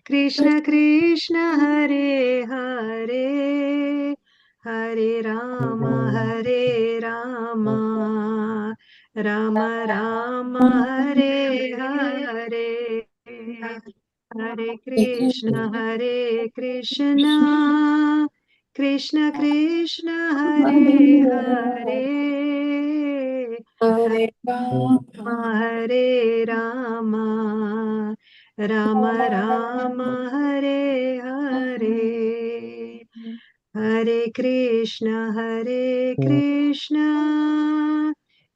Krishna Krishna Hare Hare, Hare Rama Hare Rama, Rama Rama Hare Hare, Hare Krishna Krishna Krishna Hare Hare, Hare Hare Rama, Rama Rama Hare Hare, Hare Krishna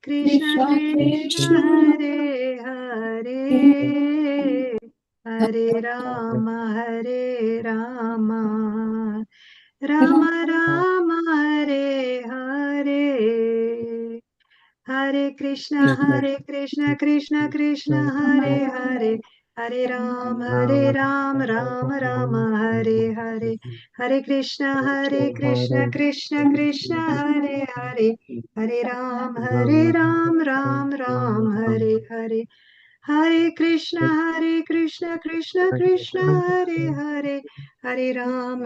Krishna Krishna Hare Hare, Hare Rama, Rama Rama Hare Hare, Hare Krishna Krishna Hare Hare, Hare Ram, Rama Rama Hare Hare, Hare Krishna Krishna Hare Hare, Hare Ram, Ram Hare Hare, Hare Krishna Krishna Hare Hare, Hare Ram,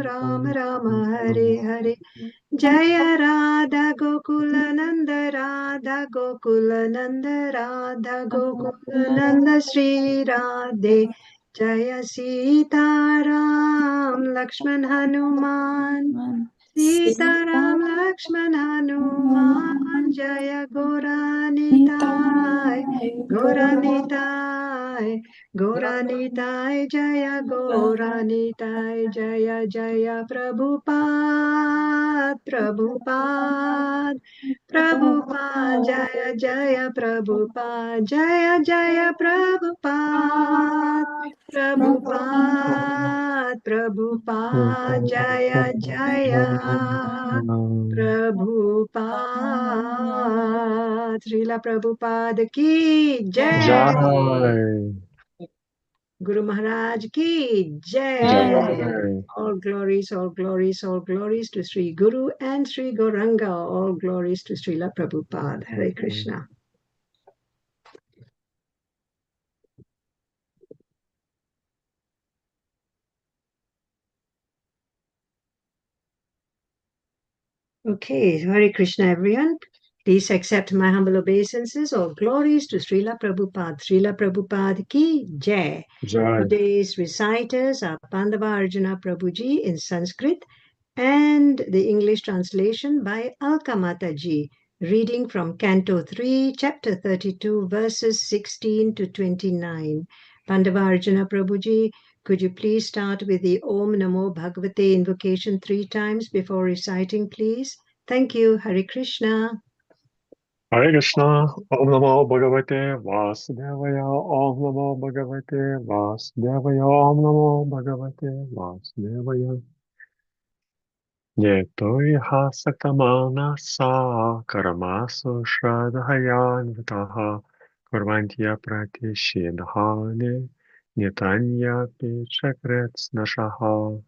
Rama Hare Hare, Jaya Radha Gokula Nanda Sri Radhe, Jaya Sita Ram Lakshman Hanuman, Sita Ram Lakshman Hanuman, Jaya Goranitai, Jaya Goranitai, Jaya Jaya Prabhupada, Jaya Jaya Prabhupada, Jaya Jaya Prabhupada, Jaya Jaya Prabhupada, Srila Prabhupada ki Jai. Guru Maharaj ki Jai. All glories to Sri Guru and Sri Gauranga. All glories to Srila Prabhupada. Hare Krishna. Okay, Hare Krishna everyone. Please accept my humble obeisances. All glories to Srila Prabhupada. Srila Prabhupada ki Jai. Today's reciters are Pandava Arjuna Prabhuji in Sanskrit and the English translation by Alka Mataji, reading from Canto 3, Chapter 32, verses 16 to 29. Pandava Arjuna Prabhuji, could you please start with the Om Namo Bhagavate invocation 3 times before reciting, please? Thank you. Hare Krishna. Hare Krishna, Om Namo Bhagavate Vasudevaya, Om Namo Bhagavate Vasudevaya, Om Namo Bhagavate Vasudevaya. Yetoiha Saktamana Sa Karamasu Shradhayan Vitaha Kurvantya Pratishidhane Nitanya Pichakrets Nashaha.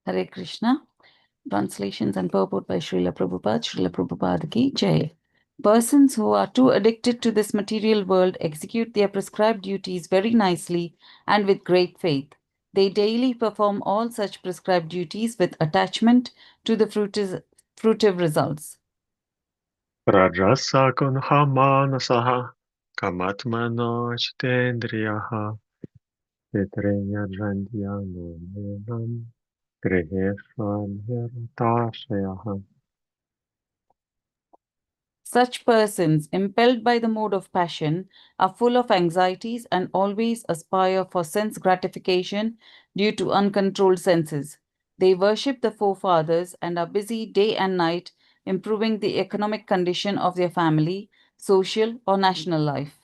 Hare Krishna. Translations and purport by Srila Prabhupada. Srila Prabhupada ki Jai. Persons who are too addicted to this material world execute their prescribed duties very nicely and with great faith. They daily perform all such prescribed duties with attachment to the fruitive results. Rajasa Kunhamanasaha Kamatmano Chitendriyaha Petreya Jandyano Menam Griheshwan Hiratashayaha. Such persons, impelled by the mode of passion, are full of anxieties and always aspire for sense gratification due to uncontrolled senses. They worship the forefathers and are busy day and night improving the economic condition of their family, social, or national life.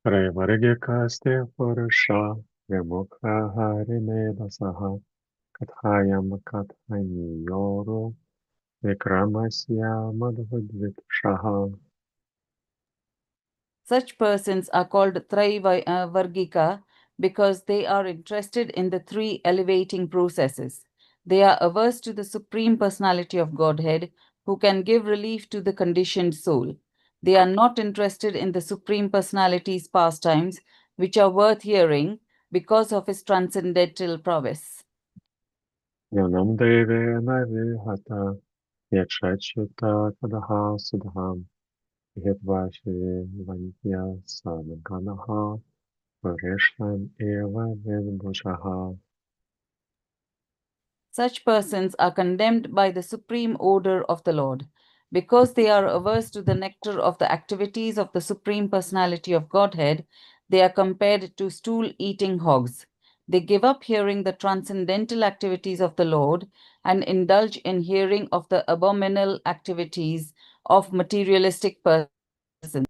Revargikaste Purusha Vimukha Harimedasaha Kathayam Kathani Yoro Vikramasya Madhudvikshaha. Such persons are called Vargika because they are interested in the three elevating processes. They are averse to the Supreme Personality of Godhead, who can give relief to the conditioned soul. They are not interested in the Supreme Personality's pastimes, which are worth hearing because of his transcendental prowess. Yanam devena vihata yakshachita kadaha sudham hitvashi vantya sadganaha varishlam eva vedbushaha. Such persons are condemned by the supreme order of the Lord. Because they are averse to the nectar of the activities of the Supreme Personality of Godhead, they are compared to stool-eating hogs. They give up hearing the transcendental activities of the Lord and indulge in hearing of the abominable activities of materialistic persons.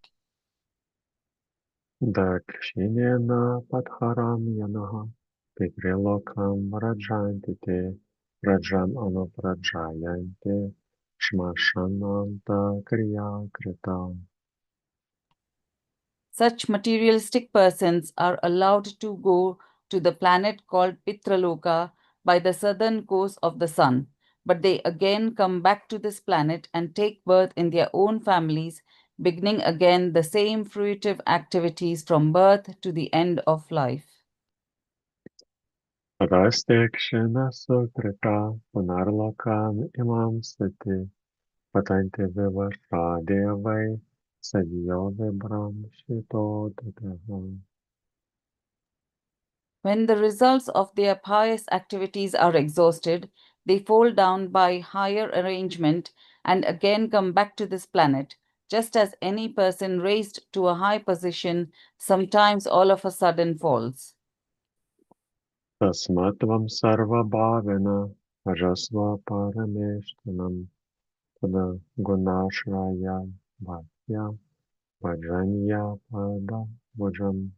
Dakshinena padharam yanaha piprilokam rajantite rajam anuprajayante shmashananta kriya krita. Such materialistic persons are allowed to go to the planet called Pitraloka by the southern course of the sun, but they again come back to this planet and take birth in their own families, beginning again the same fruitive activities from birth to the end of life. Rastekshina sutrita punarlokam imam sati patante vivashadevai sadyo vibram shito tataha. When the results of their pious activities are exhausted, they fall down by higher arrangement and again come back to this planet, just as any person raised to a high position sometimes all of a sudden falls. Tasmatvam sarva bhavena rajasva parameshtanam tada gunashraya bhakya vajranya pada vajam.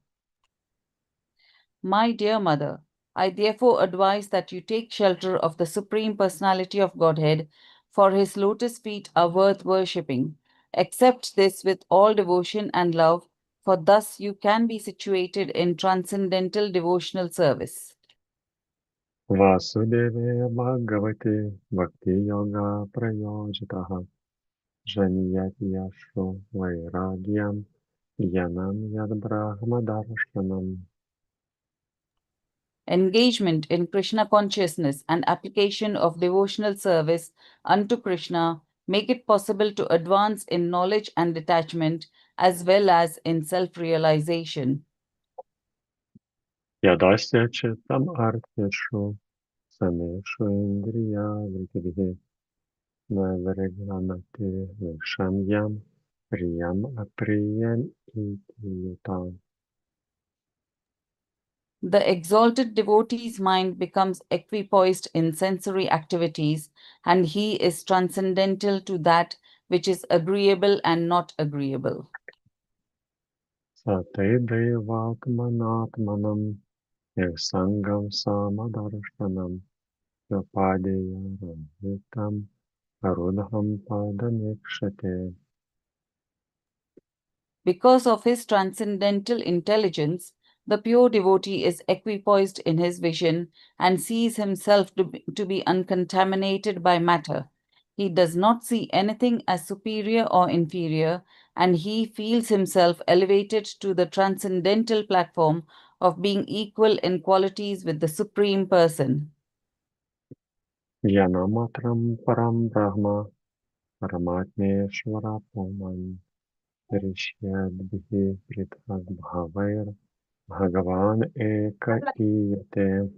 My dear mother, I therefore advise that you take shelter of the Supreme Personality of Godhead, for his lotus feet are worth worshipping. Accept this with all devotion and love, for thus you can be situated in transcendental devotional service. Vasudeve Bhagavate Bhakti Yoga Prayojitaha Janiyati Yashu Vairagyam Yanam Yad Brahma Darshanam. Engagement in Krishna consciousness and application of devotional service unto Krishna make it possible to advance in knowledge and detachment as well as in self-realization. Yadasya Chitam Artheshu Sameshu Indriya Vritivihi Navregramati Vishamyam Priyam Apriyan Iti. The exalted devotee's mind becomes equipoised in sensory activities, and he is transcendental to that which is agreeable and not agreeable. Sate Devatmanatmanam Sangam Samadarshanam Yopadeya Ramhitam Arudham Padanekshate. Because of his transcendental intelligence, the pure devotee is equipoised in his vision and sees himself to be uncontaminated by matter. He does not see anything as superior or inferior, and he feels himself elevated to the transcendental platform of being equal in qualities with the Supreme Person. Yanamatram Param Brahma Paramatmeshvara Puman Rishyadbihi Prithag Bhavair Bhagavan Eka Iyate.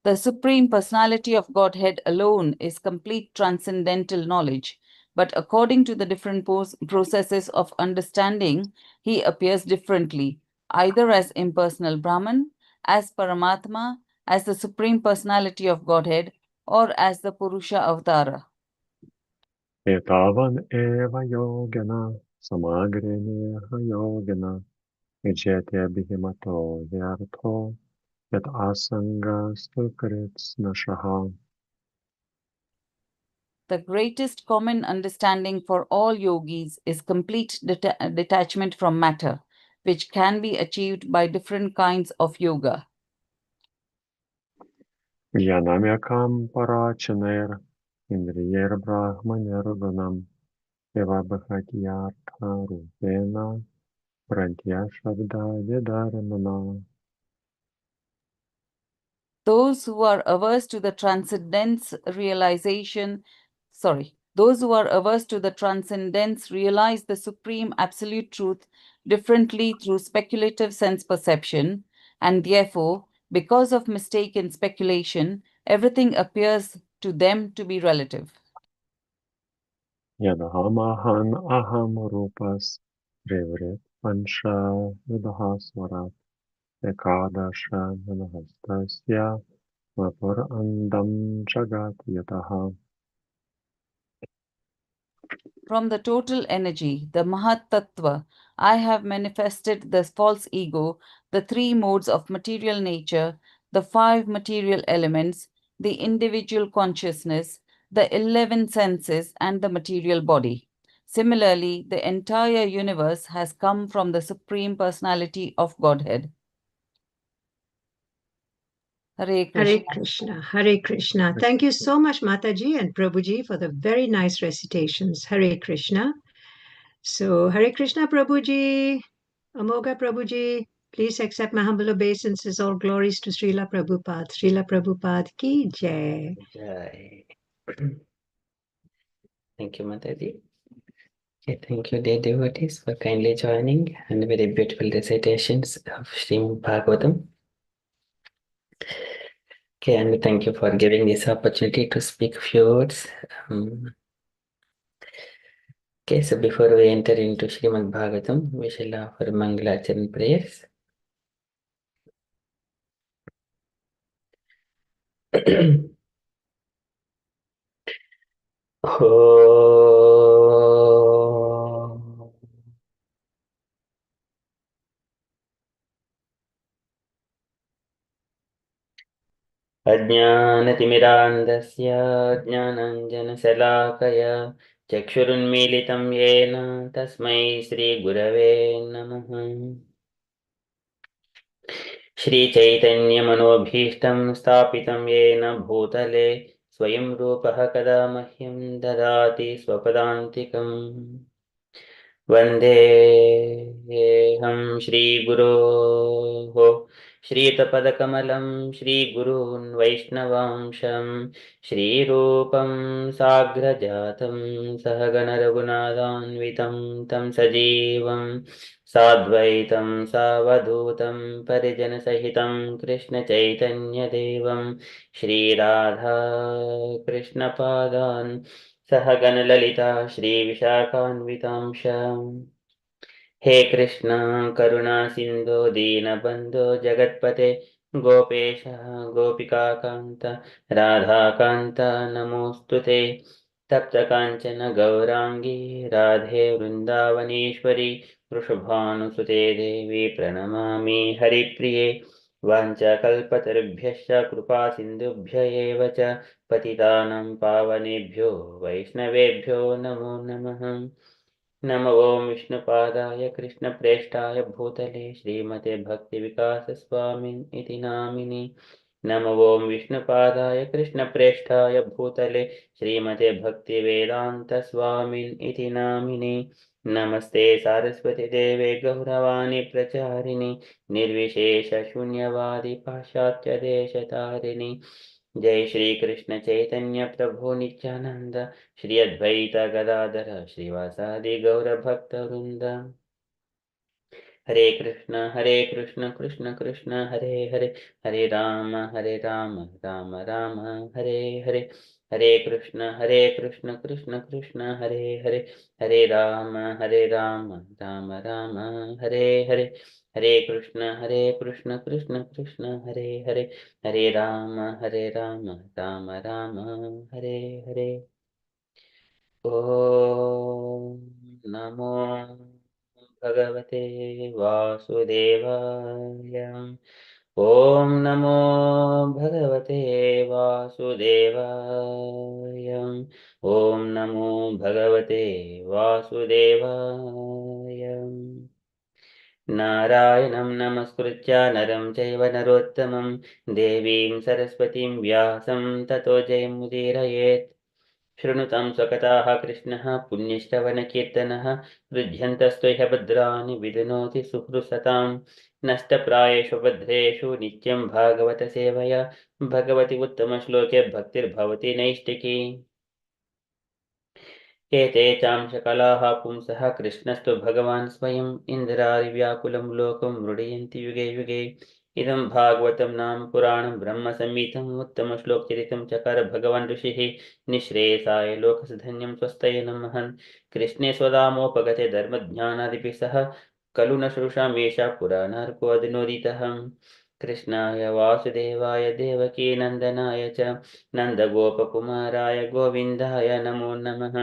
The Supreme Personality of Godhead alone is complete transcendental knowledge, but according to the different processes of understanding, he appears differently, either as impersonal Brahman, as Paramatma, as the Supreme Personality of Godhead, or as the Purusha Avatara. Etavan Eva Yogena Samagreneha Yogena Vijete Bihimato Yartho Yat Asangas Tukrits Nashaha. The greatest common understanding for all yogis is complete detachment from matter, which can be achieved by different kinds of yoga. Yanamyakam Parachaner Indriyer Brahmaner Gunam Devabhatyartha-rupena Pradhyashabda-vidaramana. Those who are averse to the transcendence realize the supreme absolute truth differently through speculative sense perception, and therefore, because of mistaken speculation, everything appears to them to be relative. Yadahamahan aham rupas Revrit Pansha Vidahaswarat Ekadasha Vinahastasya Vapur Andam Jagat Yataha. From the total energy, the Mahat Tattva, I have manifested the false ego, the three modes of material nature, the five material elements, the individual consciousness, the 11 senses, and the material body. Similarly, the entire universe has come from the Supreme Personality of Godhead. Hare Krishna. Hare Krishna, Hare Krishna. Thank you so much, Mataji and Prabhuji, for the very nice recitations. Hare Krishna. So, Hare Krishna, Prabhuji, Amogha Prabhuji, please accept my humble obeisances. All glories to Srila Prabhupada. Srila Prabhupada ki jai. Jai. Thank you, Mataji. Okay, thank you, dear devotees, for kindly joining and very beautiful recitations of Srimad Bhagavatam. Okay, and thank you for giving this opportunity to speak a few words. Okay, so before we enter into Srimad Bhagavatam, we shall offer Mangalacharan prayers. Oh. अज्ञानतिमिरान्धस्य ज्ञानाञ्जनशलाकया चक्षुरुन्मीलितं येन तस्मै श्रीगुरवे नमः। श्रीचैतन्यमनोभीष्टं स्थापितं येन भूतले स्वयं रूपः कदा मह्यं ददाति स्वपदान्तिकम्। वन्देऽहं श्रीगुरोः श्रीयुतपदकमलं श्रीगुरून् वैष्णवांशं श्रीरूपं साग्रजातं सहगणरघुनाथान्वितं तं सजीवं साद्वैतं सावधूतं परिजनसहितं कृष्णचैतन्यदेवं श्रीराधा कृष्णपादान् सहगणललिता श्रीविशाखान्वितांश। हे कृष्ण करुणा सिन्धो दीनबन्धो जगत्पते गोपेश गोपिकान्त राधाकान्त नमोऽस्तु ते। तप्तकाञ्चन गौराङ्गी राधे वृन्दावनेश्वरी वृषभानुसुते देवी प्रणमामि हरिप्रिये। वाञ्छाकल्पतरुभ्यश्च कृपा सिन्धुभ्य एव च पतितानां पावनेभ्यो वैष्णवेभ्यो नमो नमः। नमो ॐ विष्णुपादाय कृष्णप्रेष्ठाय भूतले श्रीमते भक्तिविकासस्वामिन् इति नामिनि। नमो ॐ विष्णुपादाय कृष्णप्रेष्ठाय भूतले श्रीमते भक्तिवेदान्तस्वामिन् इति नामिनि। नमस्ते सारस्वती देवे गौरवाणी प्रचारिणि निर्विशेषशून्यवादी पाश्चात्यदेशतारिणि। जय श्री कृष्ण चैतन्य प्रभु नित्यानंद श्री अद्वैत गदाधर श्रीवासादि गौर भक्त वृंद। हरे कृष्ण कृष्ण कृष्ण हरे हरे हरे राम राम राम हरे हरे। हरे कृष्ण कृष्ण कृष्ण हरे हरे हरे राम राम राम हरे हरे। हरे कृष्ण कृष्ण कृष्ण हरे हरे हरे राम राम राम हरे हरे। ॐ नमो भगवते वासुदेवाय। ॐ नमो भगवते वासुदेवाय। ॐ नमो भगवते वासुदेवाय। नारायणं नमस्कृत्य नरं चैव नरोत्तमं देवीं सरस्वतीं व्यासं ततो जयमुदीरयेत्। शृणुतां स्वकथाः कृष्णः पुण्यश्रवणकीर्तनः हृद्यन्तस्त्वह्य भद्राणि विदुनोति सुहृसतां नष्टप्रायेषु भद्रेषु नित्यं भागवतसेवया भगवति उत्तमश्लोके भक्तिर्भवति नैष्टिकी एते चांशकलाः पुंसः कृष्णस्तु भगवान् स्वयम् इन्द्रारिव्याकुलं लोकं मृडयन्ति युगे युगे इदं भागवतं नाम पुराणं ब्रह्मसंहितम् उत्तमश्लोकचरितं चकार भगवान् ऋषिः निःश्रेयसाय लोकसधन्यं स्वस्तये नमः कृष्णे स्वदामोपगते धर्मज्ञानादिभिः सह खलु न श्रुषामेषा पुराणार्को अधुनोदितः कृष्णाय वासुदेवाय देवकीनन्दनाय च नन्दगोपकुमाराय गोविन्दाय नमो नमः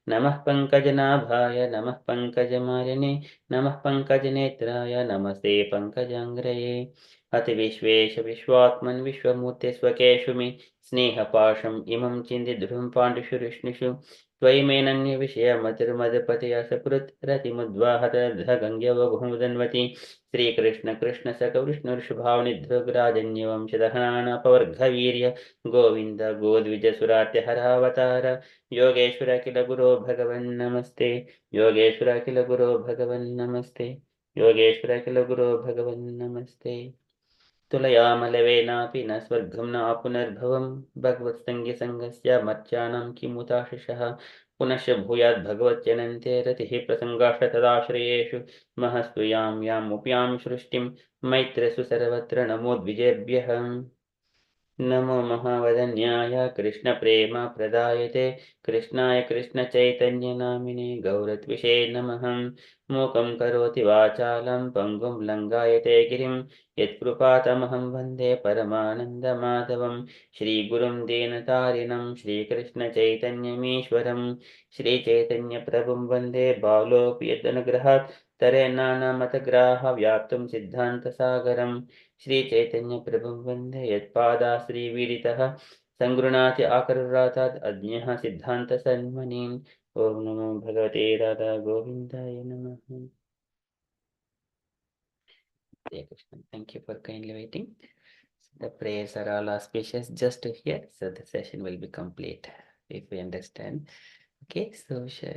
नमः पङ्कजनाभाय नमः पङ्कजमालिने नमः पङ्कजनेत्राय नमस्ते पङ्कजाङ्ग्रये अति विश्वेश विश्वात्मन् विश्वमूर्ते स्वकेषु मे स्नेहपाशम् इमं चिन्तिध्रुवं पाण्डुषु विष्णुषु त्वयि मेनन्यविषयमतिर्मदपतया सकृत् रतिमुद्वाहतर्धगङ्ग्यवघुमुदन्वति श्रीकृष्ण कृष्ण सकलविष्णुर्षभावनिधृग्राजन्यवंशदहनानपवर्घवीर्य गोविन्द गोद्विजसुरात्यहरावतार योगेश्वर किल गुरो भगवन् नमस्ते योगेश्वर किल गुरो भगवन् नमस्ते योगेश्वर किल गुरो भगवन् नमस्ते तुलयामलवेनापि न स्वर्गं न पुनर्भवं भगवत्सङ्गसङ्गस्य मर्त्यानां किमुताशिषः पुनश्च भूयात् भगवत्यनन्ते रतिः प्रसङ्गाश्च तदाश्रयेषु महस्तु यामुप्यां सृष्टिं मैत्रेषु सर्वत्र नमो द्विजेभ्यः नमो महावदन्याय कृष्णप्रेम प्रदायते कृष्णाय कृष्णचैतन्यनामिने गौरत्विषे नमः मूकं करोति वाचालं पङ्गुं लङ्घायते गिरिं यत्कृपातमहं वन्दे परमानन्दमाधवं श्रीगुरुं दीनतारिणं श्रीकृष्णचैतन्यमीश्वरं श्रीचैतन्यप्रभुं वन्दे बालोऽपि यदनुग्रहात् तरेन्नानामतग्राह व्याप्तं सिद्धान्तसागरम् श्रीचैतन्यप्रभुं वन्दे यत्पादाश्रीवीडितः सङ्गृह्णाति आकरुरातात् अज्ञः सिद्धान्तसन्मनीम् ॐ नमो भगवते राधा गोविन्दाय नमः Hare Krishna. Thank you for kindly waiting. The prayers are all auspicious just to hear, so the session will be complete if we understand. Okay, so shall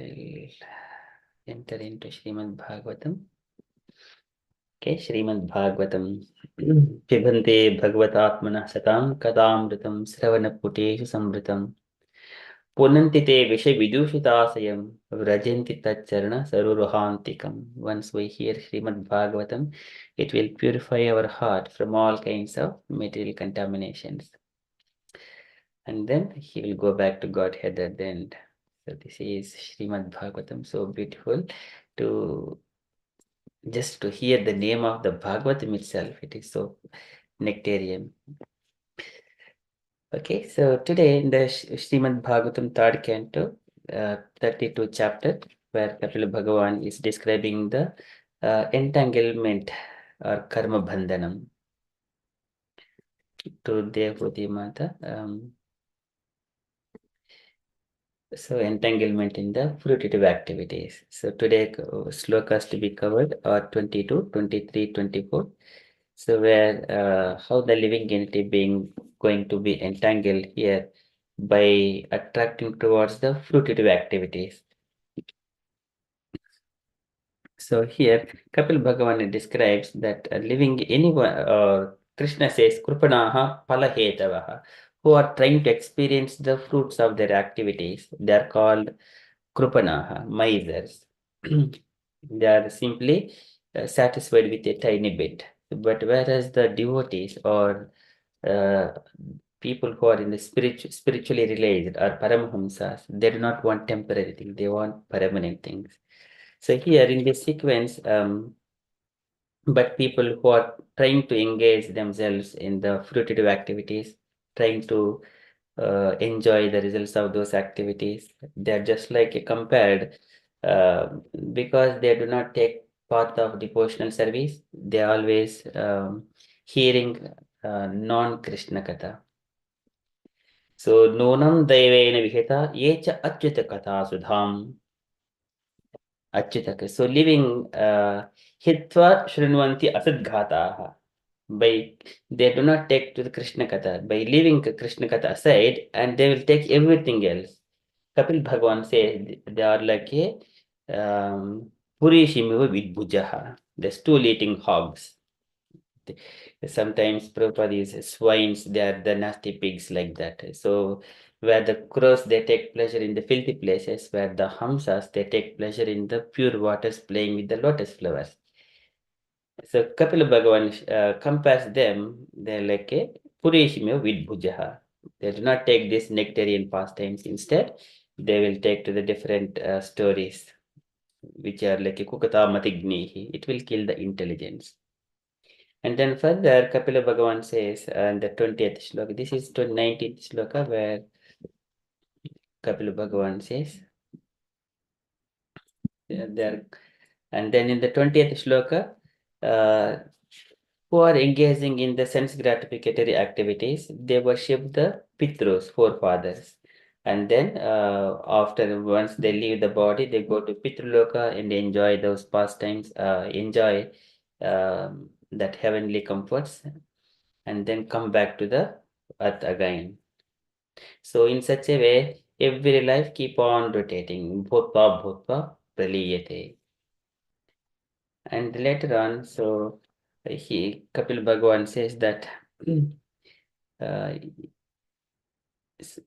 enter into Srimad Bhagavatam. Okay, Srimad Bhagavatam. पिबन्ते भगवतात्मनः सतां कदामृतं श्रवणपुटेषु संवृतं पुनन्ति ते विषविदूषिताशयं व्रजन्ति तच्चरण सरोरुहान्तिकम्. Once we hear Srimad Bhagavatam, it will purify our heart from all kinds of material contaminations. And then he will go back to Godhead at the end. So this is Srimad Bhagavatam, so beautiful to just to hear the name of the Bhagavatam itself. It is so nectarian. Okay, so today in the Srimad Bhagavatam third canto, 32 chapter, where Kapila Bhagavan is describing the entanglement or karma bandhanam to Devhuti Mata. So entanglement in the fruitive activities. So today slokas to be covered are 22, 23, 24. So where how the living entity being going to be entangled here by attracting towards the fruitive activities. So here Kapil Bhagavan describes that living anyone, Krishna says Krupanaha Palahetavaha, who are trying to experience the fruits of their activities. They are called Krupanaha, misers. They are simply satisfied with a tiny bit. But whereas the devotees or people who are in the spiritually realized or Paramahamsas, they do not want temporary things, they want permanent things. So here in this sequence, but people who are trying to engage themselves in the fruitive activities, trying to enjoy the results of those activities, they are just like compared because they do not take part of devotional service. They are always hearing non-Krishna Katha. So nonam daivena vihita yecha achyuta katha sudham. Achyutaka. So living hitva shrinvanti asadghataha. By they do not take to the Krishna Katha. By leaving Krishna Katha aside, and they will take everything else. Kapil Bhagavan says they are like a Purishimiva Vidbhujaha, the stool-eating hogs. Sometimes Prabhupada uses swines, they are the nasty pigs like that. So where the crows, they take pleasure in the filthy places, where the hamsas, they take pleasure in the pure waters playing with the lotus flowers. So Kapila Bhagavan compares them, they're like a Purishimya Vidbhujaha. They do not take these nectarian pastimes. Instead, they will take to the different stories, which are like a Kukata Matignihi. It will kill the intelligence. And then further, Kapila Bhagavan says in the 20th shloka, this is 19th shloka, where Kapila Bhagavan says, there, and then in the 20th shloka, who are engaging in the sense gratificatory activities, they worship the Pitrus, forefathers. And then after, once they leave the body, they go to Pitraloka and enjoy those pastimes, enjoy that heavenly comforts, and then come back to the earth again. So in such a way, every life keep on rotating. Bhutva bhutva praliyate. And later on, so Kapil Bhagavan says that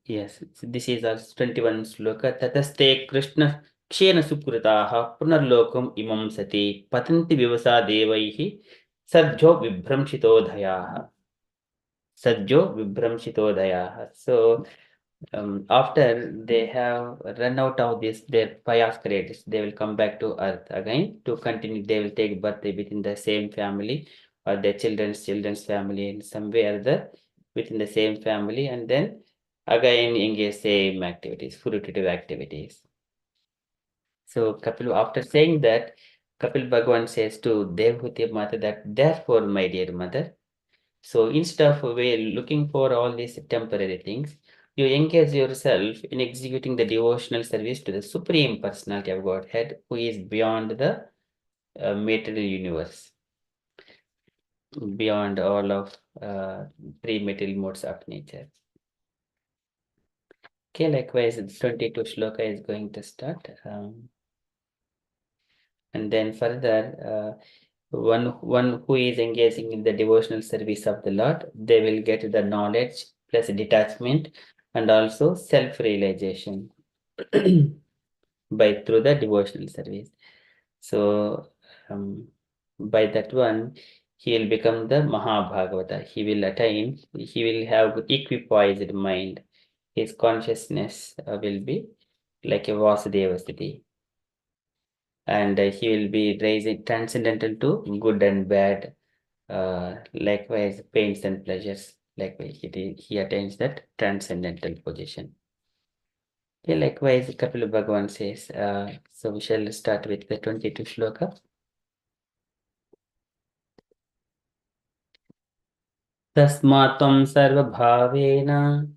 yes, this is our 21 sloka. Tataste Krishna Kshena Sukritaha Punarlokam Imam Sati Patanti Vivasa Devaihi Sadjo Vibramshitodhayaha. Sadjo Vibramshitodhayaha. So after they have run out of this their pious credits, they will come back to earth again to continue. They will take birth within the same family or their children's family in some way or other within the same family, and then again engage same activities, fruitive activities. So Kapil, after saying that, Kapil Bhagavan says to Devhuti Mata that therefore, my dear mother, so instead of looking for all these temporary things, you engage yourself in executing the devotional service to the Supreme Personality of Godhead, who is beyond the material universe, beyond all of three material modes of nature. Okay, likewise, 22 shloka is going to start. And then further, one who is engaging in the devotional service of the Lord, they will get the knowledge plus detachment and also self-realization by through the devotional service. So by that one, he will become the Mahabhagavata. He will attain, he will have equipoised mind. His consciousness will be like a Vasudeva Siddhi. And he will be raising transcendental to good and bad, likewise pains and pleasures. Likewise, he attains that transcendental position. Okay, likewise, Kapila Bhagavan says, so we shall start with the 22 shloka. Tasmatvam sarva bhavena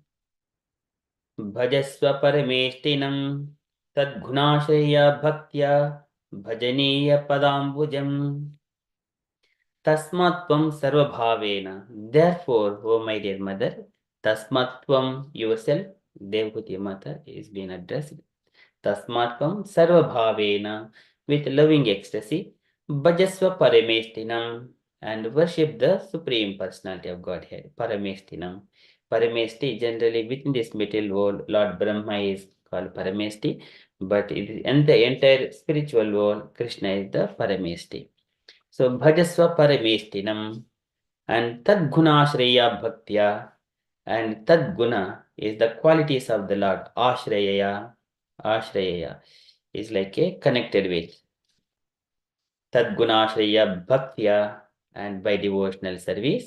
bhajasva parameshtinam tadgunashaya bhaktya bhajaniya padambujam. Tasmatvam sarva bhavena. Therefore, oh my dear mother, tasmatvam yourself, Devhuti Mata is being addressed. Tasmatvam sarva bhavena, with loving ecstasy, bhajasva parameshtinam, and worship the Supreme Personality of Godhead, parameshtinam. Parameshti, generally within this material world, Lord Brahma is called parameshti, but in the entire spiritual world, Krishna is the parameshti. So bhajasva parameshtinam, and tadgunashreya bhaktya, and tadguna is the qualities of the Lord. Ashrayaya is like a connected with. Tadgunashreya bhaktya, and by devotional service.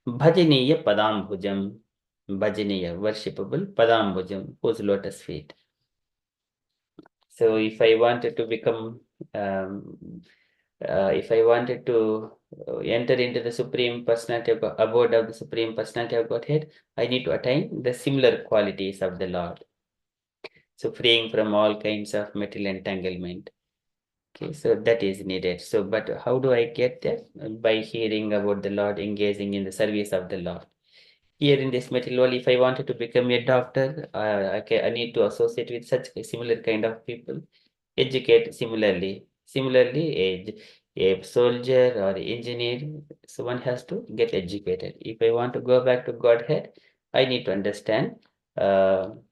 Bhajaniya padambhujam, bhajaniya, worshipable, padambhujam, whose lotus feet. So if I wanted to become if I wanted to enter into the Supreme Personality of abode of the Supreme Personality of Godhead, I need to attain the similar qualities of the Lord. So freeing from all kinds of material entanglement. Okay, so that is needed. So, but how do I get that? By hearing about the Lord, engaging in the service of the Lord. Here in this material world, if I wanted to become a doctor, I need to associate with such similar kind of people. Educate similarly. Similarly, a soldier or engineer, so one has to get educated. If I want to go back to Godhead, I need to understand all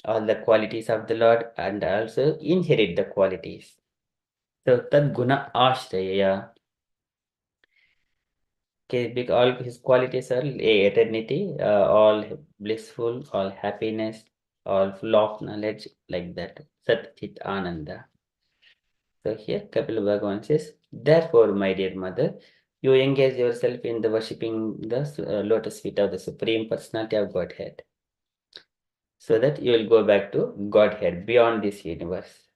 the qualities of the Lord and also inherit the qualities. So tad guna ashraya. Okay, because all his qualities are eternity, all blissful, all happiness, all full of knowledge, like that. Sat Chit Ananda. So here Kapila Bhagavan says, therefore, my dear mother, you engage yourself in the worshipping the lotus feet of the Supreme Personality of Godhead, so that you will go back to Godhead beyond this universe.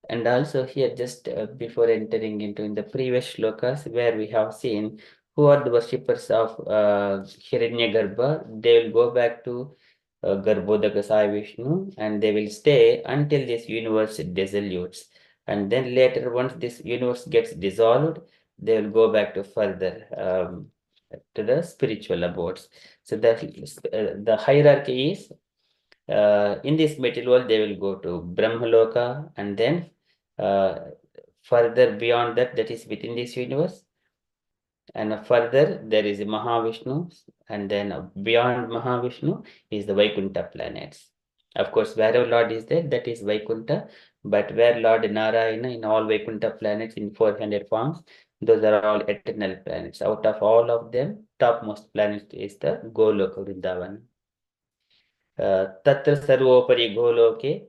And also here, just before entering into in the previous shlokas, where we have seen who are the worshippers of Hiranyagarbha, they will go back to Garbhodaka Sai Vishnu, and they will stay until this universe dissolutes. And then later, once this universe gets dissolved, they will go back to further to the spiritual abodes. So the hierarchy is in this material world, they will go to Brahmaloka, and then further beyond that, that is within this universe. And further, there is Mahavishnu, and then beyond Mahavishnu is the Vaikuntha planets. Of course, wherever Lord is there, that is Vaikuntha. But where Lord Narayana in all Vaikuntha planets in 400 forms, those are all eternal planets. Out of all of them, topmost planet is the Goloka Vrindavan. Tatra Sarvopari Goloke,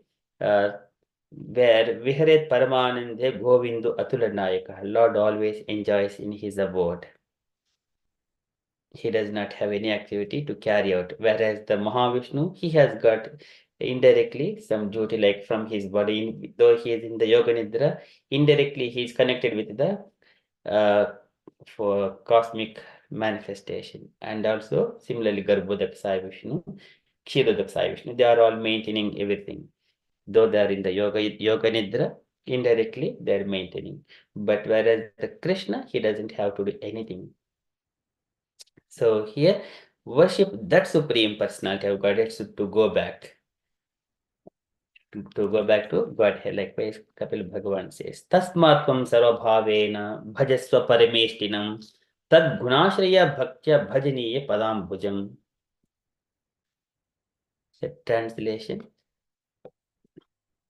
where Viharet Paramanande Govindu Atulanayaka. Lord always enjoys in his abode. He does not have any activity to carry out. Whereas the Mahavishnu, he has got indirectly some duty, like from his body, though he is in the Yoga Nidra, indirectly he is connected with the for cosmic manifestation. And also similarly Garbhodak Sai Vishnu, Kshirodak Sai Vishnu, they are all maintaining everything. Though they are in the Yoga Nidra, indirectly they are maintaining. But whereas the Krishna, he doesn't have to do anything. So here, worship that Supreme Personality of Godhead to go back. To go back to Godhead, like Kapil Bhagavan says, Tasmatvam sarvabhavena bhajasva parameshtinam tad gunashraya bhaktya bhajaniya padam bhujam. Translation.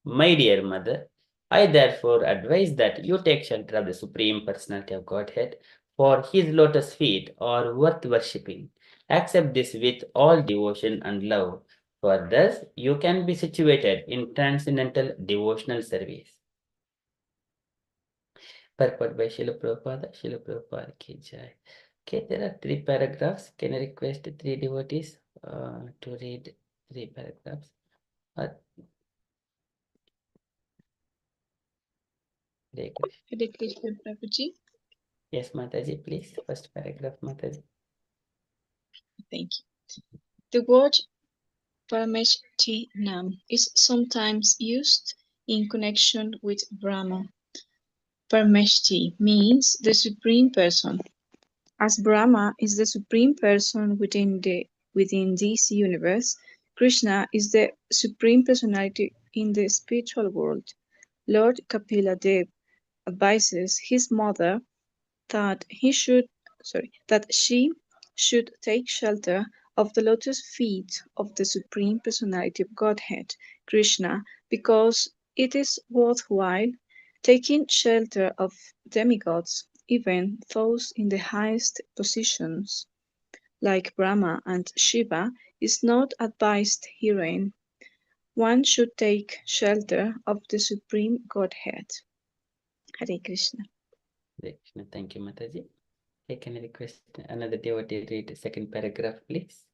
My dear mother, I therefore advise that you take shelter of the Supreme Personality of Godhead, for his lotus feet are worth worshipping. Accept this with all devotion and love, for thus you can be situated in transcendental devotional service. Purport by Srila Prabhupada ki jai. Okay, there are 3 paragraphs. Can I request 3 devotees to read 3 paragraphs? Hare Krishna, Prabhuji. Yes, Mataji, please. First paragraph, Mataji. Thank you. The word Parameshtinam is sometimes used in connection with Brahma. Parameshti means the Supreme Person. As Brahma is the Supreme Person within this universe, Krishna is the Supreme Personality in the spiritual world. Lord Kapila Dev advises his mother that she should take shelter of the lotus feet of the Supreme Personality of Godhead, Krishna, because it is worthwhile taking shelter of demigods, even those in the highest positions, like Brahma and Shiva, is not advised herein. One should take shelter of the Supreme Godhead. Hare Krishna. Hare Krishna. Thank you, Mataji. Okay, can I request another devotee to read the second paragraph, please?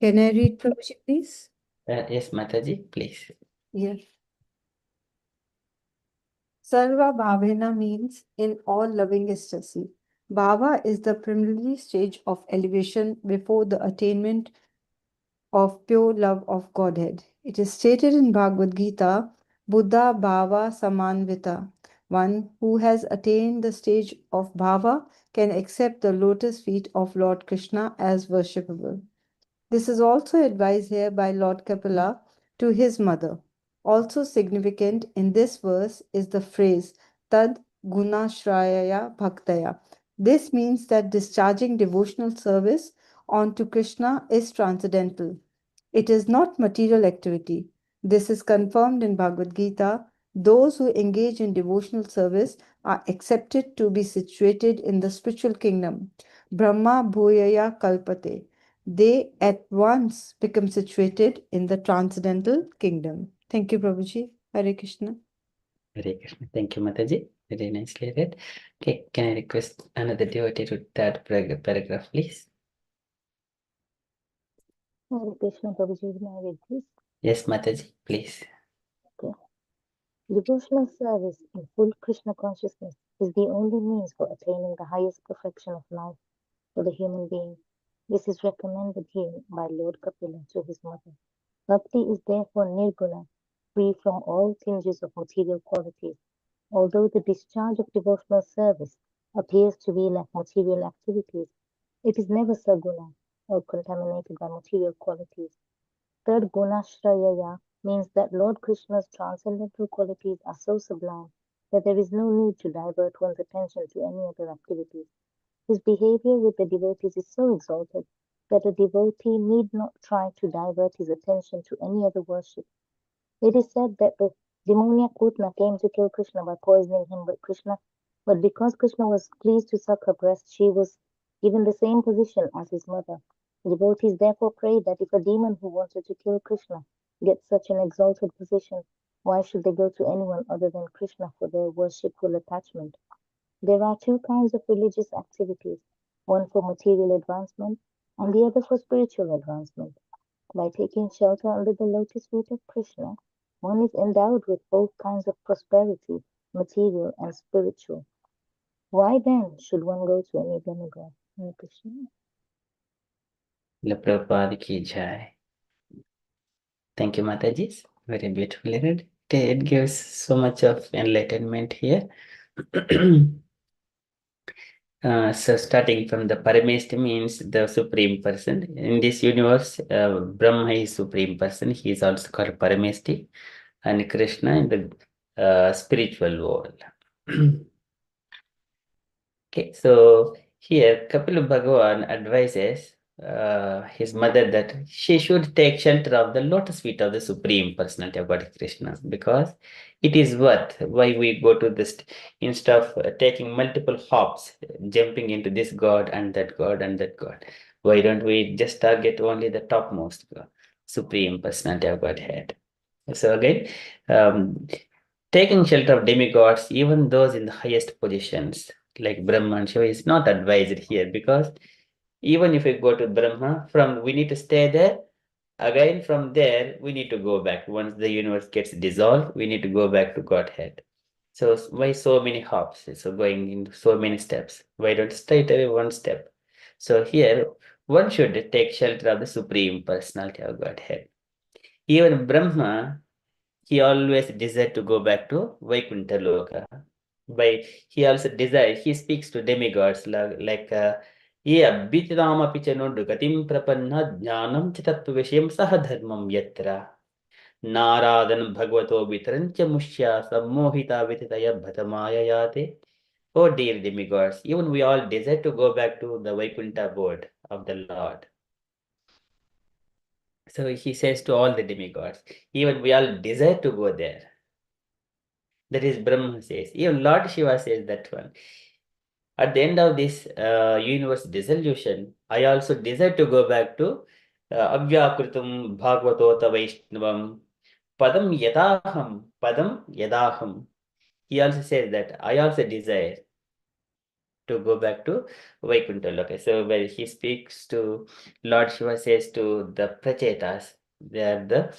Can I read, Prabhuji, please? Yes, Mataji, please. Yes. Sarva Bhavena means in all loving ecstasy. Bhava is the preliminary stage of elevation before the attainment of pure love of Godhead. It is stated in Bhagavad Gita, Buddha Bhava Samanvita. One who has attained the stage of bhava can accept the lotus feet of Lord Krishna as worshipable. This is also advised here by Lord Kapila to his mother. Also significant in this verse is the phrase Tad Gunashrayaya Bhaktaya. This means that discharging devotional service onto Krishna is transcendental. It is not material activity. This is confirmed in Bhagavad Gita. Those who engage in devotional service are accepted to be situated in the spiritual kingdom. Brahma Bhuyaya Kalpate. They at once become situated in the transcendental kingdom. Thank you, Prabhuji. Hare Krishna. Hare Krishna. Thank you, Mataji. Very nicely read. Okay, can I request another devotee to that paragraph, please? Hare Krishna, Prabhuji, may I read this? Yes, Mataji, please. Okay. Devotional service in full Krishna consciousness is the only means for attaining the highest perfection of life for the human being. This is recommended here by Lord Kapila to his mother. Bhakti is therefore nirguna, free from all tinges of material qualities. Although the discharge of devotional service appears to be like material activities, it is never saguna or contaminated by material qualities. Third Gunashrayaya means that Lord Krishna's transcendental qualities are so sublime that there is no need to divert one's attention to any other activities. His behavior with the devotees is so exalted that a devotee need not try to divert his attention to any other worship. It is said that the demoniac Putna came to kill Krishna by poisoning him, but because Krishna was pleased to suck her breast, she was given the same position as his mother. Devotees therefore prayed that if a demon who wanted to kill Krishna gets such an exalted position, why should they go to anyone other than Krishna for their worshipful attachment? There are two kinds of religious activities, one for material advancement and the other for spiritual advancement. By taking shelter under the lotus feet of Krishna, one is endowed with both kinds of prosperity, material and spiritual. Why then should one go to any demigod? Hare Krishna. Prabhupada ki jai. Thank you, Mataji. Very beautifully read. It gives so much of enlightenment here. So starting from the Parameshti means the Supreme Person. In this universe, Brahma is Supreme Person. He is also called Parameshti. And Krishna in the spiritual world. Okay, so here Kapila Bhagavan advises his mother that she should take shelter of the lotus feet of the Supreme Personality of God Krishna, because it is worth why we go to this, instead of taking multiple hops, jumping into this God and that God and that God. Why don't we just target only the topmost God, Supreme Personality of Godhead? So again, taking shelter of demigods, even those in the highest positions, like Brahma and Shiva, is not advised here, because even if we go to Brahma, we need to stay there. Again, from there, we need to go back. Once the universe gets dissolved, we need to go back to Godhead. So why so many hops? So going into so many steps. Why don't straight away one step? So here, one should take shelter of the Supreme Personality of Godhead. Even Brahma, he always desired to go back to Vaikuntha Loka. He also desires, he speaks to demigods like ye abhitirama pichanodu gatim prapanna jnanam chitattu vishayam sahadharmam yatra naradan bhagavato vitrancha mushya sammohita vititaya bhatamaya yate. Oh dear demigods, even we all desire to go back to the Vaikuntha abode of the Lord. So he says to all the demigods, even we all desire to go there. That is Brahma says. Even Lord Shiva says that one. At the end of this universe dissolution, I also desire to go back to Avyakritum Bhagavatota Vaishnavam Padam Yadaham. He also says that I also desire to go back to Vaikuntha Loka. So where he speaks to, Lord Shiva says to the Prachetas, they are the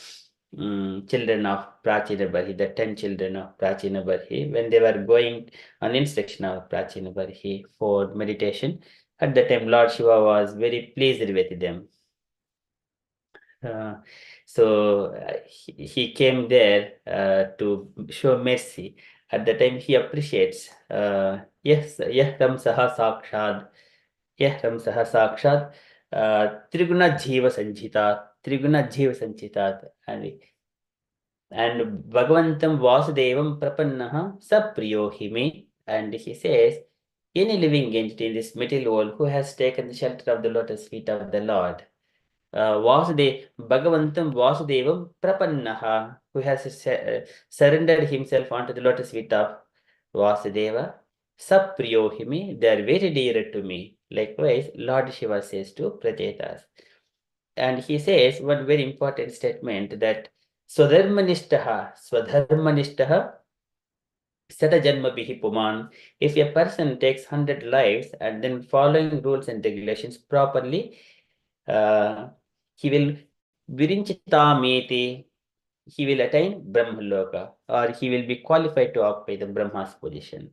children of Prachina Barhi, the 10 children of Prachina Barhi, when they were going on instruction of Prachina Barhi for meditation, at the time Lord Shiva was very pleased with them. So he came there to show mercy, At the time he appreciates, yes, Yahram Saha Sakshad, Yahram Saha Sakshad, Triguna Jiva Sanchitat, and Bhagavantam Vasudevam Prapannaha Sapriyo Hime. And he says, any living entity in this material world who has taken the shelter of the lotus feet of the Lord, Bhagavantam Vasudevam Prapannaha, who has surrendered himself onto the lotus feet of Vasudeva, Sapriyo Hime, they are very dear to me. Likewise, Lord Shiva says to Prachetas. And he says one very important statement that Swadharmanishtaha Satajanmabihi Puman. If a person takes 100 lives and then following rules and regulations properly, he will Virinchitameti, he will attain Brahmaloka, or he will be qualified to occupy the Brahma's position.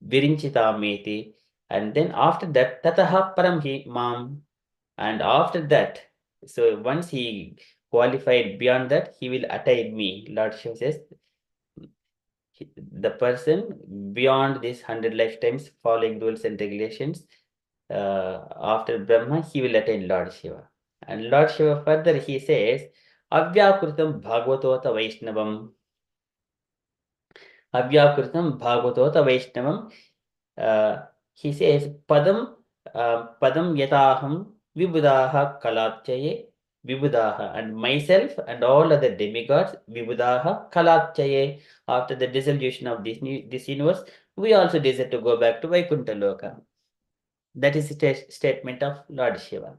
Virinchitameti, and then after that, Tataha Paramhi Mam, and after that, so once he qualified beyond that, he will attain me. Lord Shiva says, the person beyond these 100 lifetimes following rules and regulations, after Brahma, he will attain Lord Shiva. And Lord Shiva further he says, Avyakrutam Bhagavatota Vaishnavam. Avyakrutam Bhagavatota Vaishnavam. He says, Padam Yataham Vibudaha Kalapchaye. Vibudaha, and myself and all other demigods, Vibudaha Kalapchaye. After the dissolution of this universe, we also desire to go back to Vaikuntha Loka. That is a statement of Lord Shiva.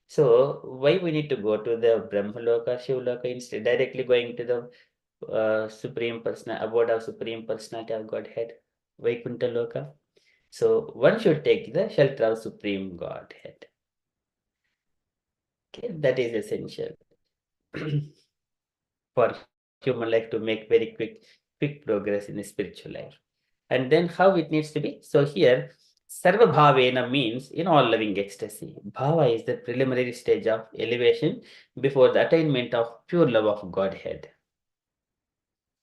So why we need to go to the Brahmaloka, Shivaloka instead directly going to the Supreme Personal abode of Supreme Personality of Godhead, Vaikuntha Loka? So one should take the shelter of Supreme Godhead. Okay, that is essential for human life to make very quick progress in the spiritual life. And then how it needs to be. So here, Sarva Bhavena means in all loving ecstasy. Bhava is the preliminary stage of elevation before the attainment of pure love of Godhead.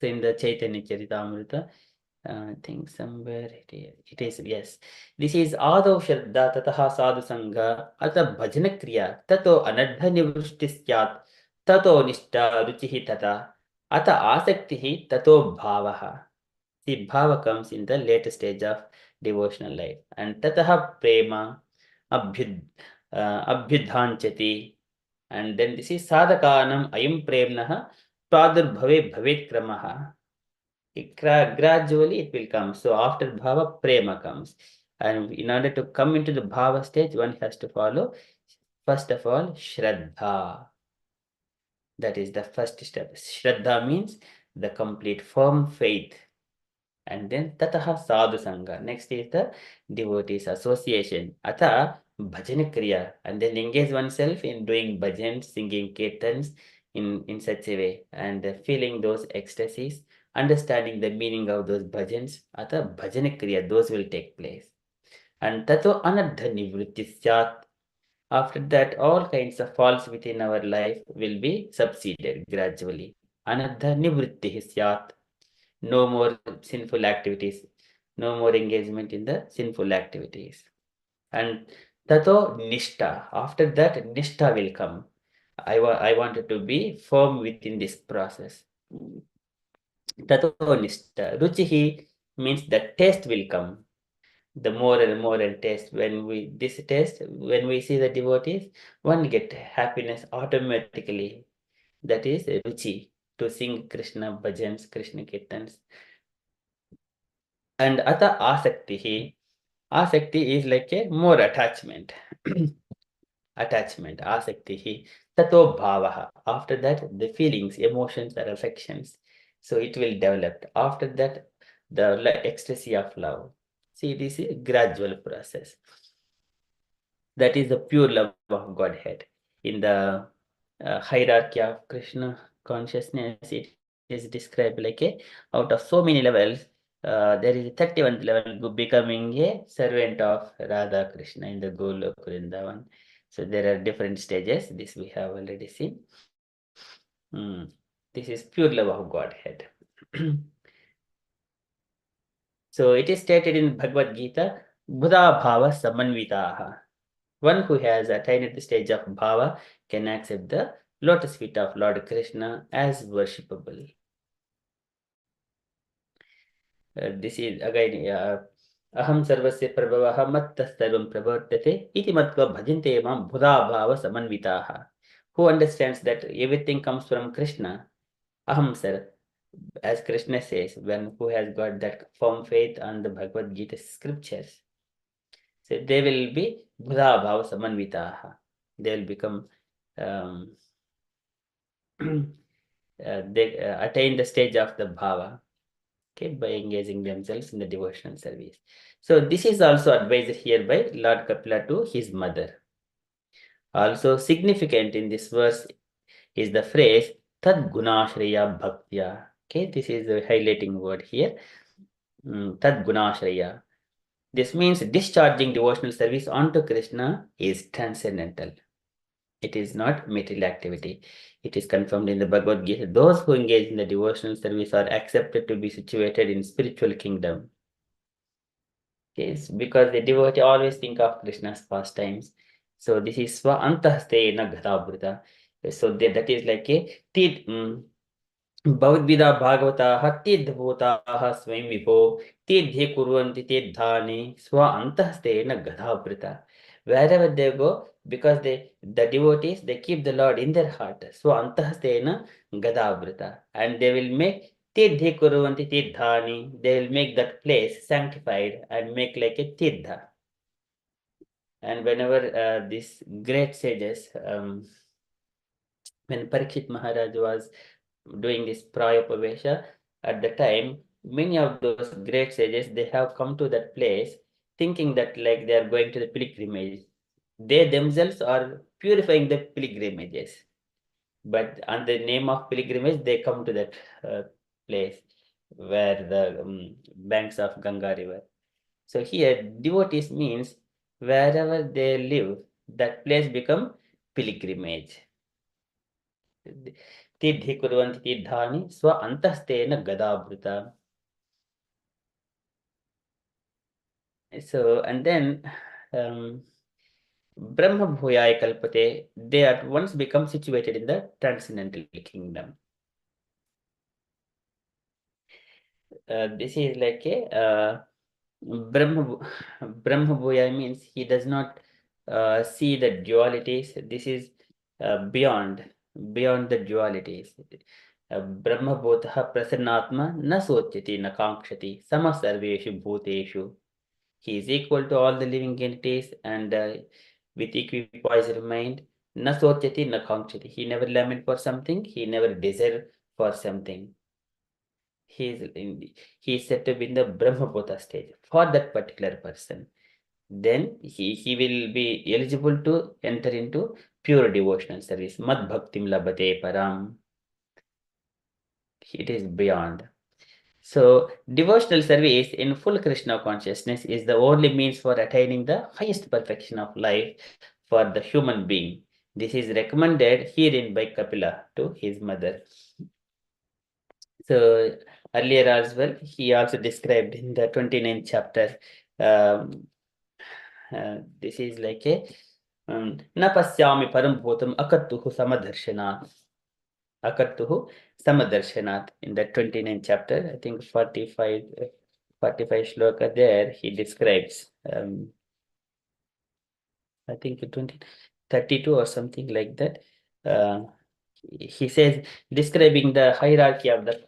So in the Chaitanya Charitamrita, I think somewhere it is, yes. This is Adav Shraddha Tataha Sadhu Sangha Ata Bhajana Kriya Tato Anadha Nivrushtisyat Tato Nishta Ruchihi Tata Ata Asaktihi Tato Bhavaha. See, bhava comes in the later stage of devotional life. And tataha prema abhyudhanchati. And then this is sadhakanam ayam premnaha pradurbhave bhavet kramaha. Gradually it will come. So after bhava, prema comes. And in order to come into the bhava stage, one has to follow, first of all, shraddha. That is the first step. Shraddha means the complete firm faith. And then tataha sadhu sangha. Next is the devotees association. Ata bhajan kriya. And then engage oneself in doing bhajans, singing kirtans in such a way. And feeling those ecstasies, understanding the meaning of those bhajans. Ata bhajan kriya. Those will take place. And tato anadha nivritti syat. After that, all kinds of faults within our life will be subsided gradually. Anadha nivritti syat. No more sinful activities, no more engagement in the sinful activities. And tato nishta, after that nishta will come. I wanted to be firm within this process. Tato nishta. Ruchihi means the taste will come. The more and more and taste. When we see the devotees, one get happiness automatically. That is ruchi, to sing Krishna bhajans, Krishna kirtans. And ata asakti. Asakti is like a more attachment. Attachment, asakti. Tato bhavaha. After that, the feelings, emotions, or affections. So it will develop. After that, the ecstasy of love. See, this is a gradual process. That is the pure love of Godhead. In the hierarchy of Krishna consciousness, it is described like out of so many levels, there is a 31st level becoming a servant of Radha Krishna in the Golok Vrindavan. So there are different stages. This we have already seen. This is pure love of Godhead. So it is stated in Bhagavad Gita, Buddha Bhava Samanvitaha. One who has attained the stage of Bhava can accept the lotus feet of Lord Krishna as worshipable. This is again Aham sarvasya prabhavaha mattah sarvam pravartate iti matva bhajante mam Buddha Bhava Samanvitaha. Who understands that everything comes from Krishna? Aham sar, as Krishna says, who has got that firm faith on the Bhagavad Gita scriptures, so they will be Buddha Bhava Samanvitaha. They will become they attain the stage of the Bhava, okay, by engaging themselves in the devotional service. So this is also advised here by Lord Kapila to his mother. Also significant in this verse is the phrase Tad Gunashriya Bhaktya. Okay, this is a highlighting word here. Tad Gunashriya. This means discharging devotional service onto Krishna is transcendental. It is not material activity. It is confirmed in the Bhagavad Gita. Those who engage in the devotional service are accepted to be situated in spiritual kingdom. Okay, because the devotee always think of Krishna's pastimes. So this is Swa Antahastena Ghatabrita. So that is like a Bhavadvida Bhagavataha Tidbhutaha Swayam Vibho Tidhe Kurvanti Tidhani Swa Antahastena Ghatabrita. Wherever they go, because the devotees, they keep the Lord in their heart. So Antahastena Gadabrita. And they will make Tidhe Kurvanti Tidhani. They will make that place sanctified and make like a Tidha. And whenever these great sages, when Parikshit Maharaj was doing this Prayopavesha, at the time, many of those great sages, they have come to that place thinking that like they are going to the pilgrimage. They themselves are purifying the pilgrimages. But on the name of pilgrimage, they come to that place where the banks of Ganga river. So here, devotees means wherever they live, that place become pilgrimage. Tidhi kurvanti tidhani swa antastena gadabhrita. So, and then Brahma Bhuyaya Kalpate, they at once become situated in the transcendental kingdom. This is like a Brahma Bhuyaya means he does not see the dualities. This is beyond the dualities. Brahma Bhutaha Prasannatma na sochati na kankshati sama sarveshu bhuteshu. He is equal to all the living entities and with equipoised mind. Na sochati na kankshati. He never lament for something. He never desire for something. He is said to be in the Brahmabhuta stage for that particular person. Then he will be eligible to enter into pure devotional service. Mad bhaktim labate param. It is beyond. So devotional service in full Krishna consciousness is the only means for attaining the highest perfection of life for the human being. This is recommended herein by Kapila to his mother. So earlier as well, he also described in the 29th chapter, this is like a na pasyami param bhutam akattuhu samadarshanath. Akattuhu samadarshanath. In the 29th chapter, I think 45 shloka there, he describes, I think 32 or something like that. He says, describing the hierarchy of the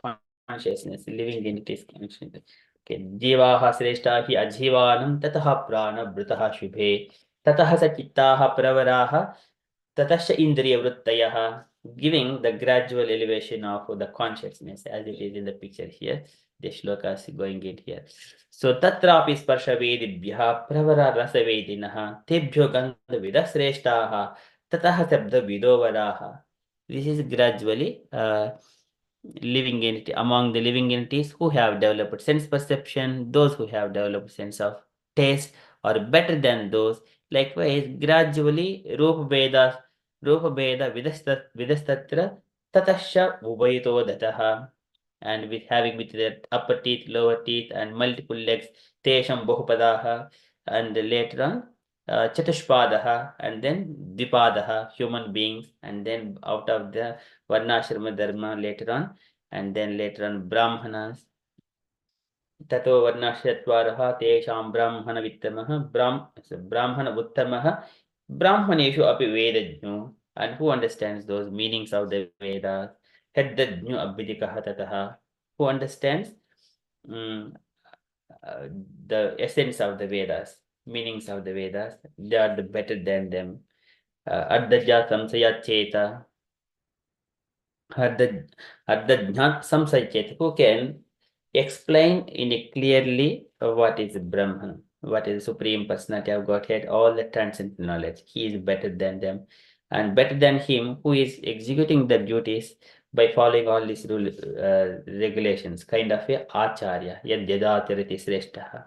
consciousness, living entities consciousness. Okay, Jivaha Sreshta hi Ajivanam Tataha Prana Brutaha Shubhe Tataha Sachittaha Pravaraha Tatasha Indriya Vrittayaha, giving the gradual elevation of the consciousness as it is in the picture here. The shloka is going in here. So Tatrapi Sparsha Vedibhyaha Pravara Rasa Vedinaha Tebhyo Gandha Vida Sreshtaha Tataha Sabda Vidovaraha. This is gradually living entity among the living entities who have developed sense perception, those who have developed sense of taste are better than those. Likewise, gradually Rupa Veda Vidastatra Tatasha Ubayito Dataha. and with having with their upper teeth, lower teeth, and multiple legs, tesham bahupadaha, and later on chatushpadaha, and then dipadaha, human beings, and then out of the varnashrama dharma later on, and then later on brahmanas. ततो वर्णश्चत्वारः तेषां ब्राह्मणवित्तमः ब्राह्मणोत्तमः ब्राह्मणेषु अपि वेदज्ञो, and who understands those meanings of the Vedas, हेद्दज्ञो अभ्युदिकः ततः, who understands the essence of the Vedas, meanings of the Vedas, they are the better than them. Ardhaja samsaya cheta, ardhajnat samsaya cheta, who can explain in a clearly what is Brahman, what is Supreme Personality of Godhead, all the transcendent knowledge. He is better than them, and better than him who is executing the duties by following all these regulations, kind of a acharya, yadyadatharati sreshtaha,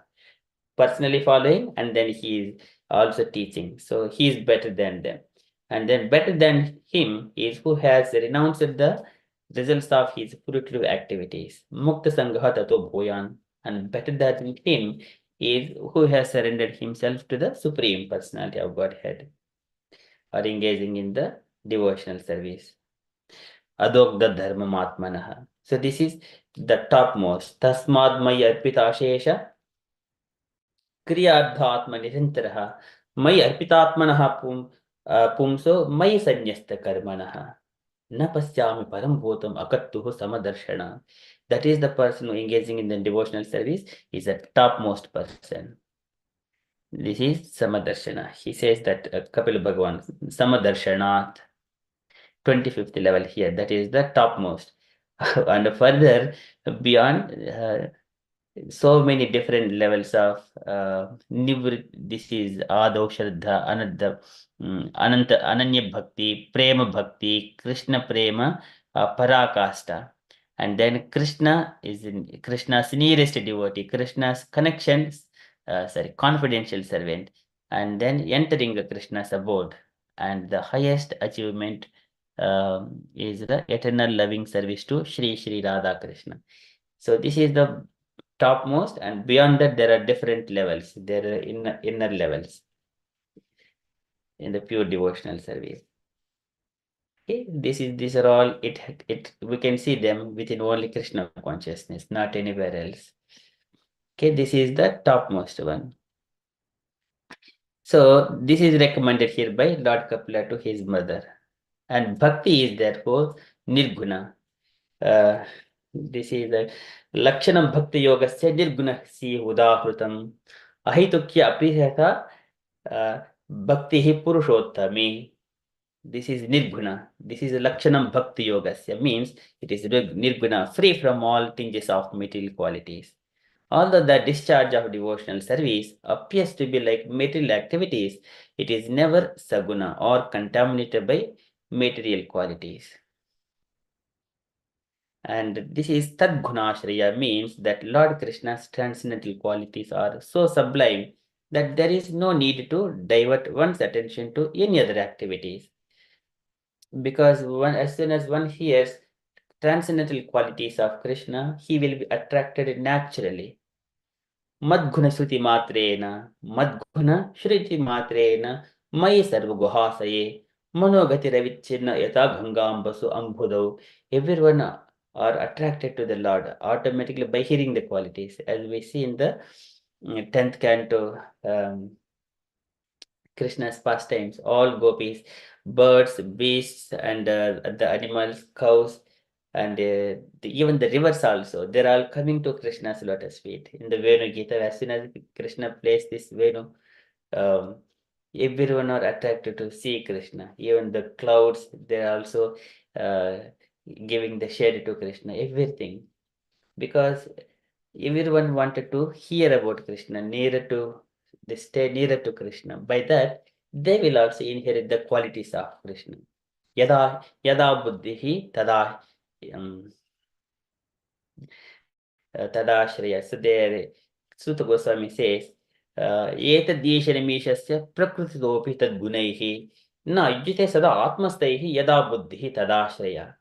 personally following, and then he is also teaching. So he is better than them. And then better than him is who has renounced the results of his fruitive activities. Mukta Sangha Tato Bhoyan. And better than him is who has surrendered himself to the Supreme Personality of Godhead, or engaging in the devotional service. Adogda Dharma Matmanaha. So this is the topmost. Tasmad Maya Arpita Shesha क्रियार्थात्म निरंतरः मयि अर्पितात्मनः पुंसो मयि संन्यस्तकर्मणः न पश्यामि परं भूतम् अकर्तुः समदर्शनः. That is the person who engaging in the devotional service is the topmost person. This is Samadarshana. He says that Kapila Bhagavan, Samadarshanath, 25th level here, that is the topmost. And further, beyond so many different levels of this is Adav Shraddha, Ananta, Ananya Bhakti, Prema Bhakti, Krishna Prema, Parakasta. And then Krishna is in Krishna's nearest devotee, Krishna's connections, confidential servant, and then entering Krishna's abode. And the highest achievement is the eternal loving service to Sri Sri Radha Krishna. So this is the topmost, and beyond that there are different levels. There are inner levels in the pure devotional service. Okay, these are all we can see them within only Krishna consciousness, not anywhere else. Okay, this is the topmost one. So this is recommended here by Lord Kapila to his mother, and bhakti is therefore nirguna. This is the Lakshanam Bhakti Yogasya Nirgunasya Udahrutam Ahitukya Aprihata Bhakti Purushottami. This is Nirguna. This is Lakshanam Bhakti Yogasya, means it is Nirguna, free from all tinges of material qualities. Although the discharge of devotional service appears to be like material activities, it is never saguna or contaminated by material qualities. And this is Tadgunashraya, means that Lord Krishna's transcendental qualities are so sublime that there is no need to divert one's attention to any other activities. Because as soon as one hears transcendental qualities of Krishna, he will be attracted naturally. Madguna Shruti Matrena, Madguna Shruti Matrena, Mai Sarvaguhasaye, Manogati Ravichinna Yata Gangambasu Ambhudau. Everyone are attracted to the Lord automatically by hearing the qualities, as we see in the 10th canto, Krishna's pastimes. All gopis, birds, beasts, and the animals, cows, and even the rivers also, they're all coming to Krishna's lotus feet. In the Venu Gita, as soon as Krishna plays this Venu, everyone are attracted to see Krishna. Even the clouds, they're also giving the shade to Krishna, everything. Because everyone wanted to hear about Krishna, they stay nearer to Krishna. By that, they will also inherit the qualities of Krishna. Yada buddhihi tada Tadashraya. So there, Sutta Goswami says, Etadishanamishasya prakrutitopi tad gunaihi na yujite sada atmastaihi yada buddhihi tadashraya.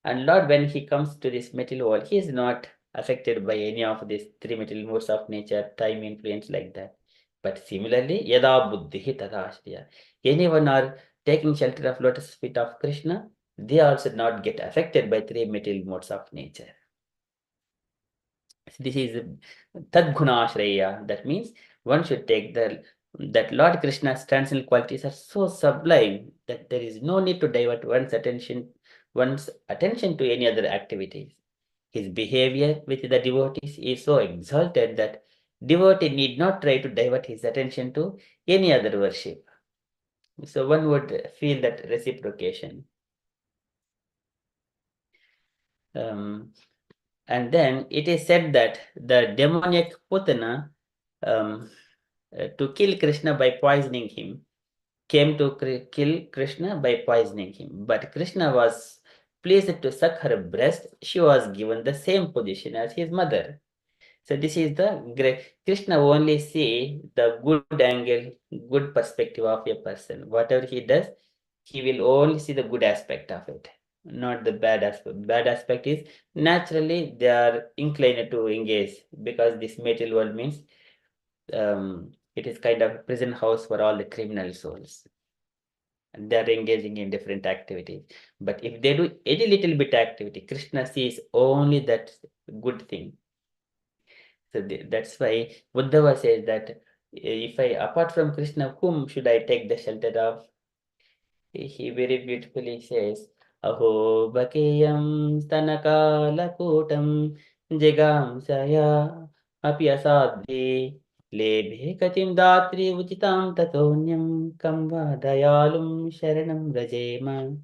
And Lord, when he comes to this material world, he is not affected by any of these three material modes of nature, time, influence, like that. But similarly, yada buddhi tada ashriya. Anyone are taking shelter of lotus feet of Krishna, they also not get affected by three material modes of nature. This is Tadguna Ashraya. That means one should take that Lord Krishna's transcendental qualities are so sublime that there is no need to divert one's attention to any other activities. His behavior with the devotees is so exalted that devotee need not try to divert his attention to any other worship. So one would feel that reciprocation. And then it is said that the demoniac Putana, to kill Krishna by poisoning him, came to kill Krishna by poisoning him. But Krishna was pleased to suck her breast. She was given the same position as his mother. So this is the great. Krishna only see the good angle, good perspective of a person. Whatever he does, he will only see the good aspect of it, not the bad aspect. Bad aspect is naturally they are inclined to engage because this material world means it is kind of prison house for all the criminal souls. And they are engaging in different activities. But if they do any little bit activity, Krishna sees only that good thing. So that's why Uddhava says that if I, apart from Krishna, whom should I take the shelter of? He very beautifully says, Aho bakeyam stanakalakutam jigam saya apyasadhi lebhe katim datri uchitam tatonyam kamba dayalum sharanam rajema.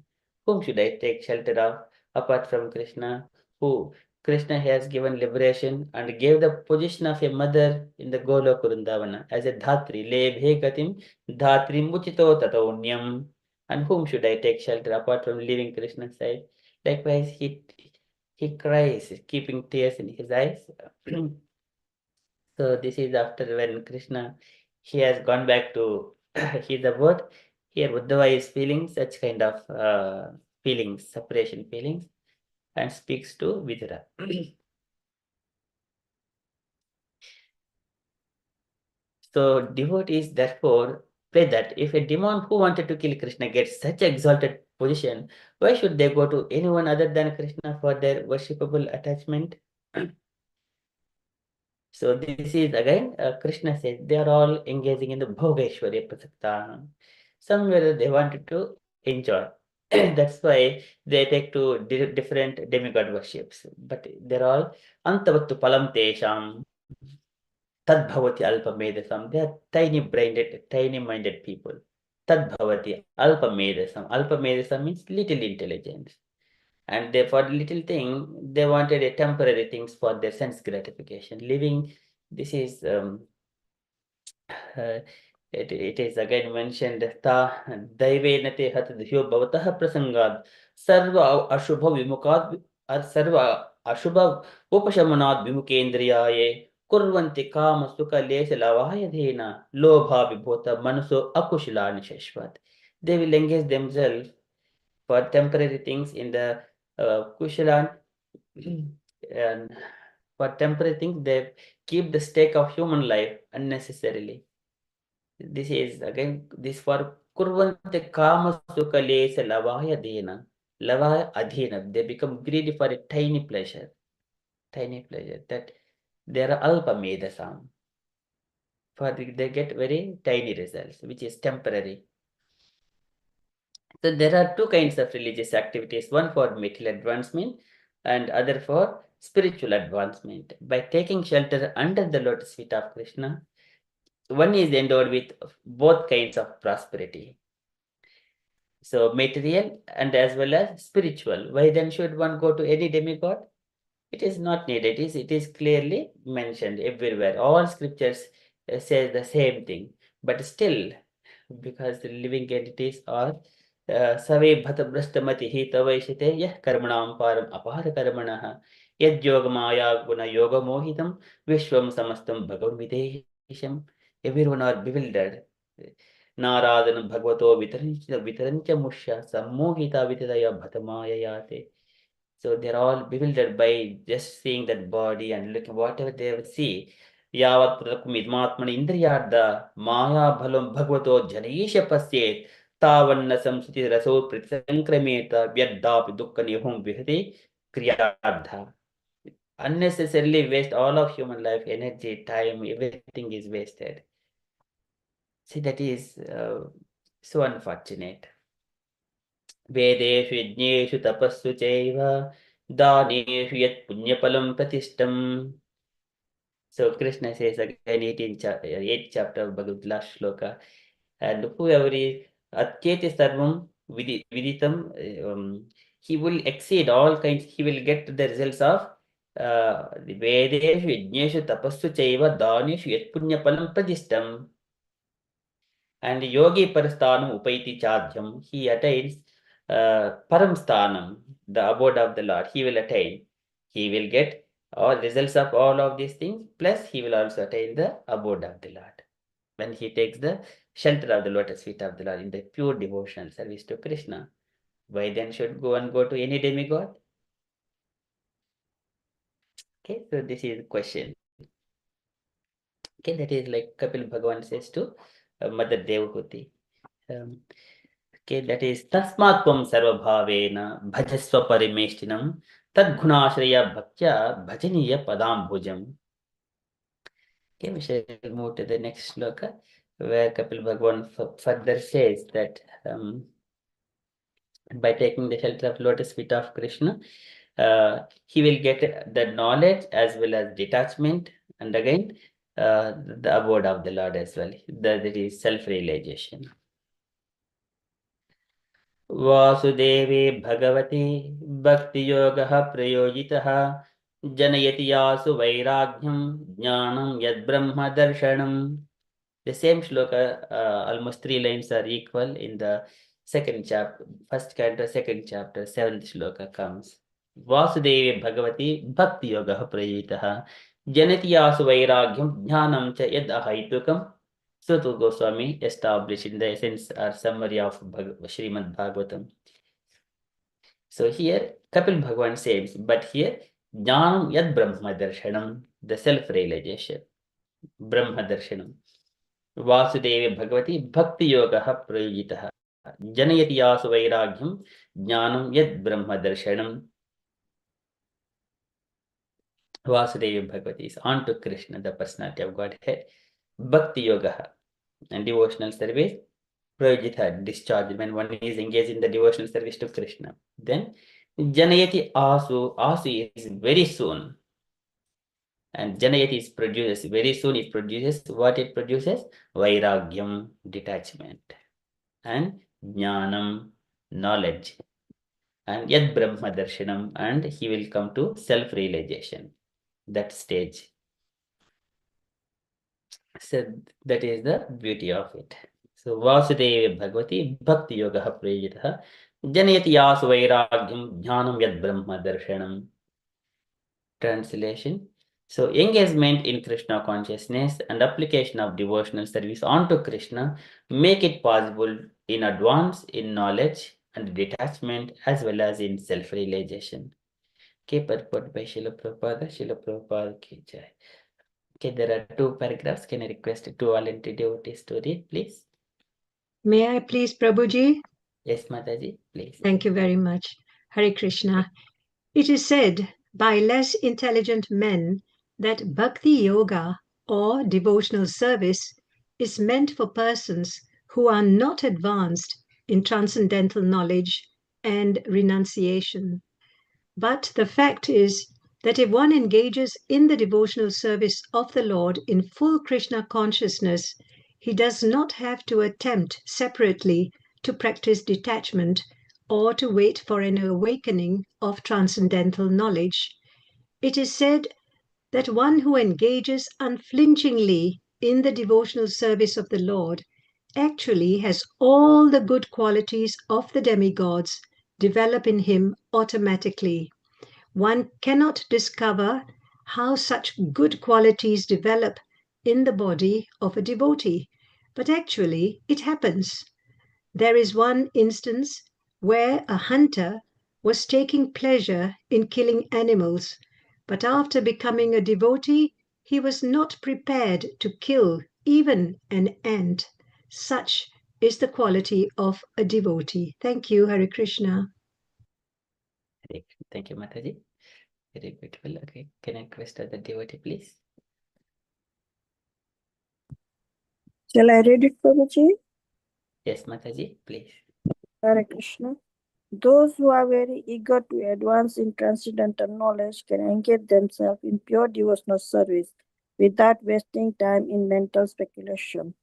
Whom should I take shelter of apart from Krishna? Who Krishna has given liberation and gave the position of a mother in the Goloka Vrindavana as a dhatri. Lebhe katim dhatri muchito tatonyam. And whom should I take shelter apart from leaving Krishna's side? Likewise, he cries, keeping tears in his eyes. So this is after when Krishna, he has gone back to his abode. Here Uddhava is feeling such kind of feelings, separation feelings, and speaks to Vidura. So devotees therefore pray that if a demon who wanted to kill Krishna gets such exalted position, why should they go to anyone other than Krishna for their worshipable attachment? So this is again, Krishna says, they are all engaging in the Bhogeshwarya Prasaktanam. Somewhere they wanted to enjoy. That's why they take to different demigod worships. But they're all Antavattu Palam Tesham. Tadbhavati Alpamedasam. They are tiny minded people. Tadbhavati Alpamedasam. Alpamedasam means little intelligence. And they, for little thing, they wanted a temporary things for their sense gratification. Living, this is it is again mentioned ta daivena te hatadhyo bhavatah prasangad sarva ashubha vimukad sarva ashubha upashamanad vimukendriyaye kurvanti kama sukha lesha lavaya dhena lobha vibhota manaso akushilani shashvat. They will engage themselves for temporary things in the kushalan, and for temporary things they keep the stake of human life unnecessarily. This is again this for kurvante kama sukha lesa lavaya dena lavaya adhena. They become greedy for a tiny pleasure that they are alpa medasam. For they get very tiny results, which is temporary. So there are two kinds of religious activities, one for material advancement and other for spiritual advancement. By taking shelter under the lotus feet of Krishna, one is endowed with both kinds of prosperity. So material and as well as spiritual. Why then should one go to any demigod? It is not needed. It is clearly mentioned everywhere. All scriptures say the same thing. But still, because the living entities are Save Bhatabrastamati Tavaishite Yah Karmanam Param Apara Karmanaha Yad Yogamaya Guna Yoga Mohitam Vishwam Samastam Bhagavan Videsham. Everyone are bewildered. Naradanam Bhagavato Vitarancha Mushya Sammohita Vitadaya Bhatamaya Yate. So they're all bewildered by just seeing that body and looking whatever they would see. Yavat pradakmitmatmani indriyarda maya bhalam bhagavato janeesha pasyeet tavanna samsati raso pritisankrameta vyaddapi dukkha nihum vihati kriyardha. Unnecessarily waste all of human life, energy, time, everything is wasted. See, that is so unfortunate. Vedeshu yajneshu tapassu chaiva daneshu yat punyapalam pratistam. So Krishna says again 8th chapter of Bhagavad last shloka, and whoever is atyeti sarvam viditam, he will exceed all kinds, he will get the results of the Vedeshu yajneshu tapassu chaiva daneshu yat punyapalam pratistam. And yogi parasthanam upaiti chadhyam, he attains paramsthanam, the abode of the Lord, he will attain. He will get all results of all of these things, plus he will also attain the abode of the Lord. When he takes the shelter of the lotus feet of the Lord in the pure devotional service to Krishna, why then should go to any demigod? Okay, so this is the question. Okay, that is like Kapil Bhagavan says to Mother Devahuti. Okay, that is Tasmatvam Sarvabhavena Bhajasva Parimeshtinam Tadgunashraya Bhaktya Bhajaniya Padam Bhujam. Okay, we shall move to the next sloka where Kapil Bhagavan further says that by taking the shelter of lotus feet of Krishna, he will get the knowledge as well as detachment, and again the abode of the Lord as well. That is self-realization. वासुदेवे भगवते भक्तियोगः प्रयोजितः जनयति यासु वैराग्यं ज्ञानं यद्ब्रह्म दर्शनम्. The same shloka, almost 3 lines are equal in the second chapter, first canto, second chapter, 7th shloka comes. Vasudeve Bhagavati Bhakti Yoga Prayitah Janati Yasu Vairagyam Jnanam Cha Yad Ahaitukam. Sutu Goswami established in the essence or summary of Srimad Bhagavatam. So here Kapil Bhagavan says, but here Jnanam Yad Brahma Darshanam, the self-realization, Brahma Darshanam. वासुदेवे Bhagwati भक्ति योगः प्रयोजितः जनयति यासु वैराग्यं ज्ञानं यद् ब्रह्म दर्शनम्. Vasudeva Bhagavati is on to Krishna, the personality of Godhead. Bhakti Yoga and devotional service, Prayojita, discharge when one is engaged in the devotional service to Krishna. Then Janayati Asu, Asu is very soon. And Janayati is produced, very soon it produces, what it produces? Vairagyam, detachment. And Jnanam, knowledge. And Yad Brahma Darshanam, and he will come to self-realization, that stage. So that is the beauty of it. So Vasudeva Bhagavati Bhakti Yoga Prayitah Janayati Yasu Vairagyam Jnanam Yad Brahma Darshanam. Translation. So engagement in Krishna consciousness and application of devotional service onto Krishna make it possible in advance in knowledge and detachment as well as in self-realization. Okay, purport by Srila Prabhupada ki jai. Okay, there are 2 paragraphs. Can I request 2 volunteer devotees to read, please? May I please, Prabhuji? Yes, Mataji, please. Thank you very much. Hare Krishna. It is said by less intelligent men that bhakti yoga or devotional service is meant for persons who are not advanced in transcendental knowledge and renunciation. But the fact is that if one engages in the devotional service of the Lord in full Krishna consciousness, he does not have to attempt separately to practice detachment or to wait for an awakening of transcendental knowledge. It is said that one who engages unflinchingly in the devotional service of the Lord actually has all the good qualities of the demigods develop in him automatically. One cannot discover how such good qualities develop in the body of a devotee, but actually it happens. There is one instance where a hunter was taking pleasure in killing animals, but after becoming a devotee, he was not prepared to kill even an ant. Such is the quality of a devotee. Thank you, Hare Krishna. Thank you, Mataji. Very beautiful. Okay, can I request the devotee, please? Shall I read it, Prabhuji? Yes, Mataji, please. Hare Krishna. Those who are very eager to advance in transcendental knowledge can engage themselves in pure devotional service without wasting time in mental speculation.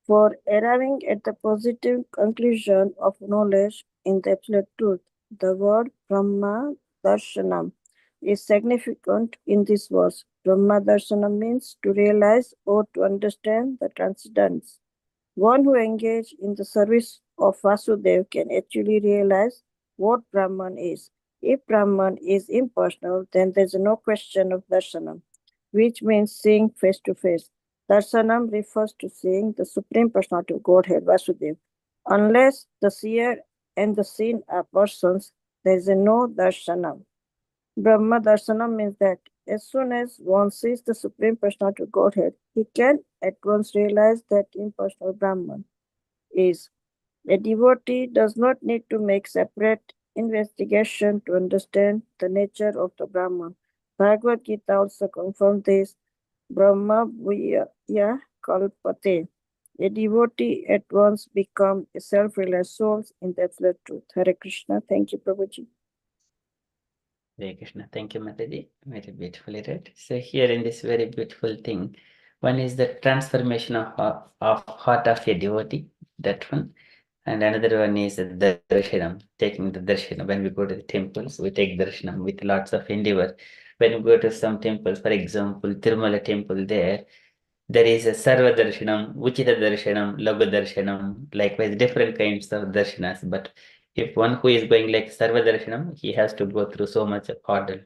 For arriving at the positive conclusion of knowledge in the absolute truth, the word Brahma Darshanam is significant in this verse. Brahma Darshanam means to realize or to understand the transcendence. One who engages in the service of Vasudev can actually realize what Brahman is. If Brahman is impersonal, then there is no question of darshanam, which means seeing face to face. Darshanam refers to seeing the Supreme Personality of Godhead, Vasudev. Unless the seer and the seen are persons, there is no darshanam. Brahma Darshanam means that as soon as one sees the Supreme Personality of Godhead, he can at once realize that impersonal Brahman is. A devotee does not need to make separate investigation to understand the nature of the Brahman. Bhagavad Gita also confirms this. Brahma Bhuyaya Kalpate. A devotee at once becomes a self-realized soul in the absolute truth. Hare Krishna. Thank you, Prabhuji. Hare Krishna. Thank you, Mataji. Very beautifully read. So here in this very beautiful thing, one is the transformation of heart of a devotee, that one. And another one is the darshanam, taking the darshanam. When we go to the temples, we take darshanam with lots of endeavor. When we go to some temples, for example, Tirumala temple there is a Sarva Darshanam, Uchita Darshanam, Lagu Darshanam, likewise different kinds of darshanas. But if one who is going like Sarva Darshanam, he has to go through so much of order.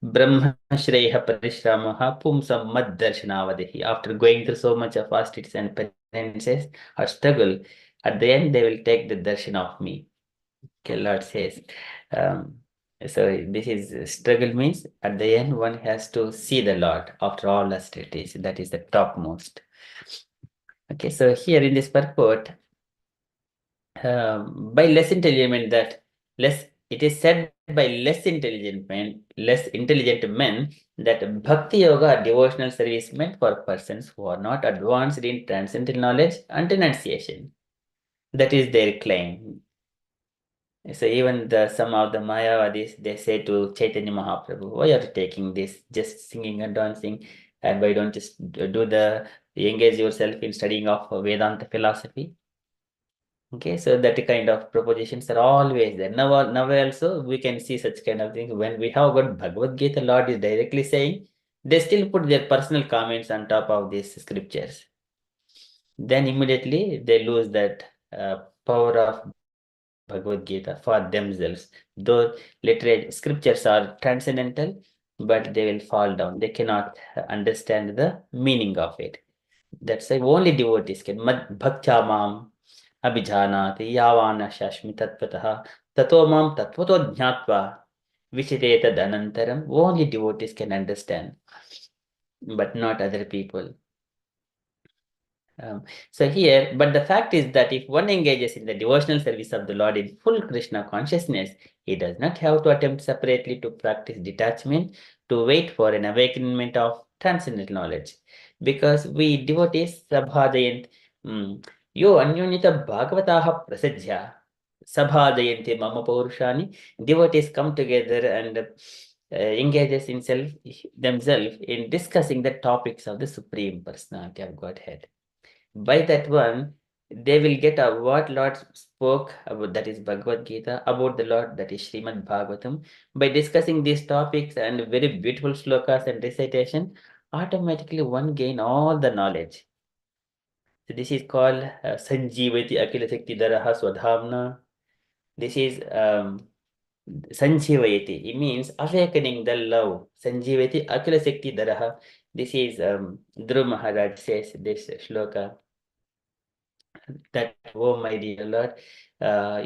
Brahma Shreya Parishramaha Pumsam Mad Darshanavadihi. After going through so much of austerities and penances or struggle, at the end they will take the darshan of me. Okay, Lord says. So this is struggle means at the end one has to see the Lord after all austerities. That is the topmost. Okay, so here in this purport, by less intelligent it is said by less intelligent men that bhakti yoga devotional service meant for persons who are not advanced in transcendental knowledge and renunciation. That is their claim. So even some of the Mayavadis, they say to Chaitanya Mahaprabhu, why are you taking this, just singing and dancing, and why don't you just engage yourself in studying of Vedanta philosophy? Okay, so that kind of propositions are always there. Now also we can see such kind of things. When we have got Bhagavad Gita, Lord is directly saying, they still put their personal comments on top of these scriptures. Then immediately they lose that power of Bhagavad Gita for themselves. Though literary scriptures are transcendental, but they will fall down. They cannot understand the meaning of it. That's why only devotees can. Mad bhaktya mam abhijanati yavana shashmi tatpataha tato mam tatvato jnatva vichiteta anantaram. Only devotees can understand, but not other people. So here, but the fact is that if one engages in the devotional service of the Lord in full Krishna consciousness, he does not have to attempt separately to practice detachment, to wait for an awakenment of transcendental knowledge. Because we devotees, sabhajayant, yo anyonita bhagavataha prasajya, sabhajayanti mama paurushani, devotees come together and engages in themselves in discussing the topics of the Supreme Personality of Godhead. By that one, they will get what Lord spoke about, that is Bhagavad Gita, about the Lord, that is Srimad Bhagavatam. By discussing these topics and very beautiful slokas and recitation, automatically one gain all the knowledge. So this is called Sanjivati Akila Shakti Daraha Swadhamna. This is Sanjivayati. It means awakening the love. Sanjivati Akila Shakti Daraha. This is Dhruv Maharaj says this shloka. That, oh my dear Lord,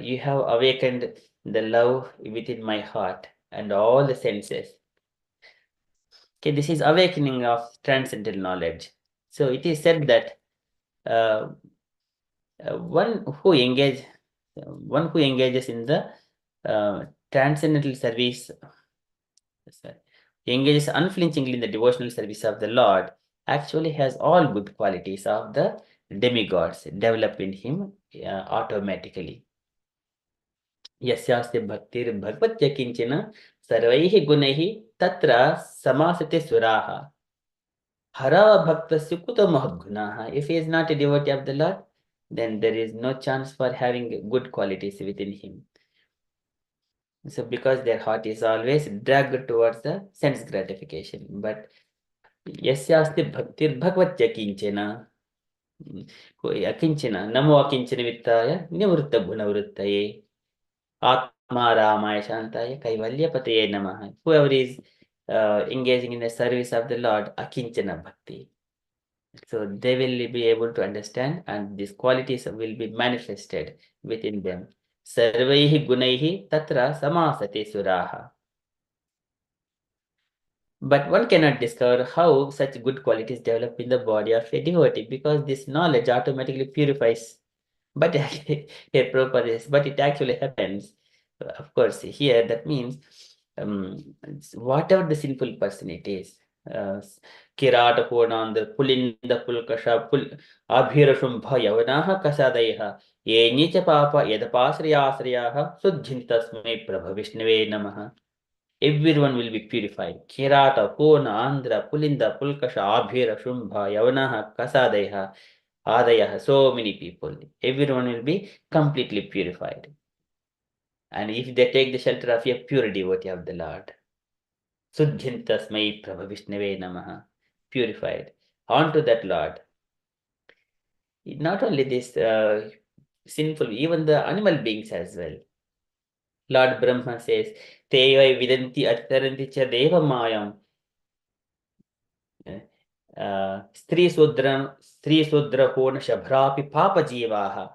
you have awakened the love within my heart and all the senses. Okay, this is awakening of transcendental knowledge. So it is said that one who engages in the transcendental service, engages unflinchingly in the devotional service of the Lord, actually has all good qualities of the demigods developed in him automatically. यस्यास्ते भक्तिर्भगवत्य किंचन सर्वैः गुणैः तत्र समासते सुराः हरा भक्तस्य कुतो महद्गुणाः. If he is not a devotee of the Lord, then there is no chance for having good qualities within him. So because their heart is always dragged towards the sense gratification. But यस्यास्ते भक्तिर्भगवत्य किंचन, अकिंचन नमो अकिंचन वित्ताय निवृत्त गुणवृत्तये Atma Ramaya Shantaya Kaivalyapataye Namaha. Whoever is engaging in the service of the Lord, Akinchana Bhakti. So they will be able to understand, and these qualities will be manifested within them. Sarvaihi gunaihi tatra samasate suraha. But one cannot discover how such good qualities develop in the body of a devotee, because this knowledge automatically purifies. But here Prabhupada is, but it actually happens. Of course, here that means whatever the sinful person it is, Kirata Purnanda, Pulinda Pulkasha, Abhirashumbha Yavanaha Kasadaiha, Yenicha Papa, Yadapasriyaha, Sujintasme Prabha Vishnave Namaha. Everyone will be purified. Kirata, Purna, Andhra, Pulinda, Pulkasha, Abhira, Shumbha, Yavanaha, Kasadaiha, Adaya, so many people. Everyone will be completely purified. And if they take the shelter of a pure devotee of the Lord, Sujjintasmai Prabha Vishnave Namaha, purified. Onto that Lord. Not only this sinful, even the animal beings as well. Lord Brahma says, Tevai Vidanti Attaranti Cha Deva Mayam. Stri Sudra Hona Shabhrapi Papa Jivaha.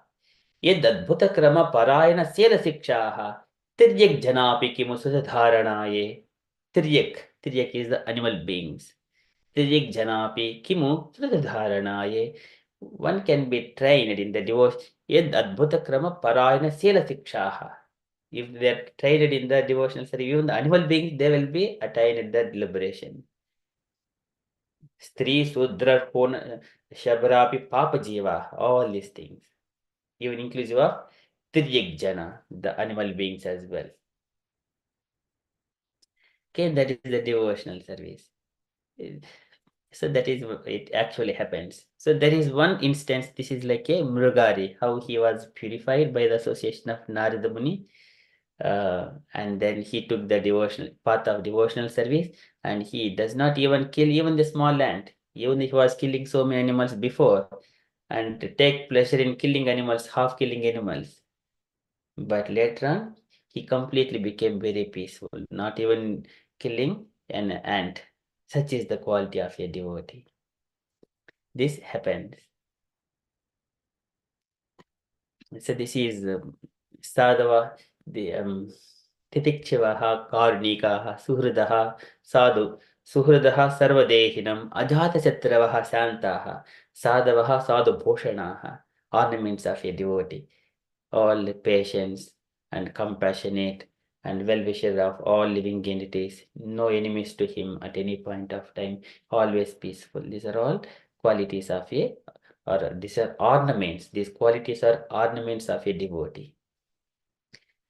Yadadbhutakrama Parayana Sela Sikshaha. Tiryak Janapi Kimusa Dharanaye. Tiryak is the animal beings. Tiryak Janapi Kimu Dharanaye. One can be trained in the devotion. Yadadbhutakrama Parayana Sela Sikshaha. If they are trained in the devotional service, even the animal beings, they will be attained the liberation. Stri, Sudra, Pona, Shabrapi, Papa Jiva, all these things. Even inclusive of Tiryak Jana, the animal beings as well. Okay, that is the devotional service. So that is, it actually happens. So there is one instance, this is like a Mrugari, how he was purified by the association of Narada Muni. And then he took the devotional path of devotional service, and he does not even kill even the small ant, even if he was killing so many animals before, and take pleasure in killing animals, half killing animals. But later on, he completely became very peaceful, not even killing an ant. Such is the quality of a devotee. This happens. So this is Sadhava, the Titikshavaha, Karnikaha, Suhridaha, Sadhu, Suhridaha, Sarvadehinam, Ajatachatravaha, Santaha, Sadhavaha, Sadhu Bhoshanaha, ornaments of a devotee, all patience and compassionate and well-wisher of all living entities, no enemies to him at any point of time, always peaceful. These are all qualities of a, or these are ornaments. These qualities are ornaments of a devotee.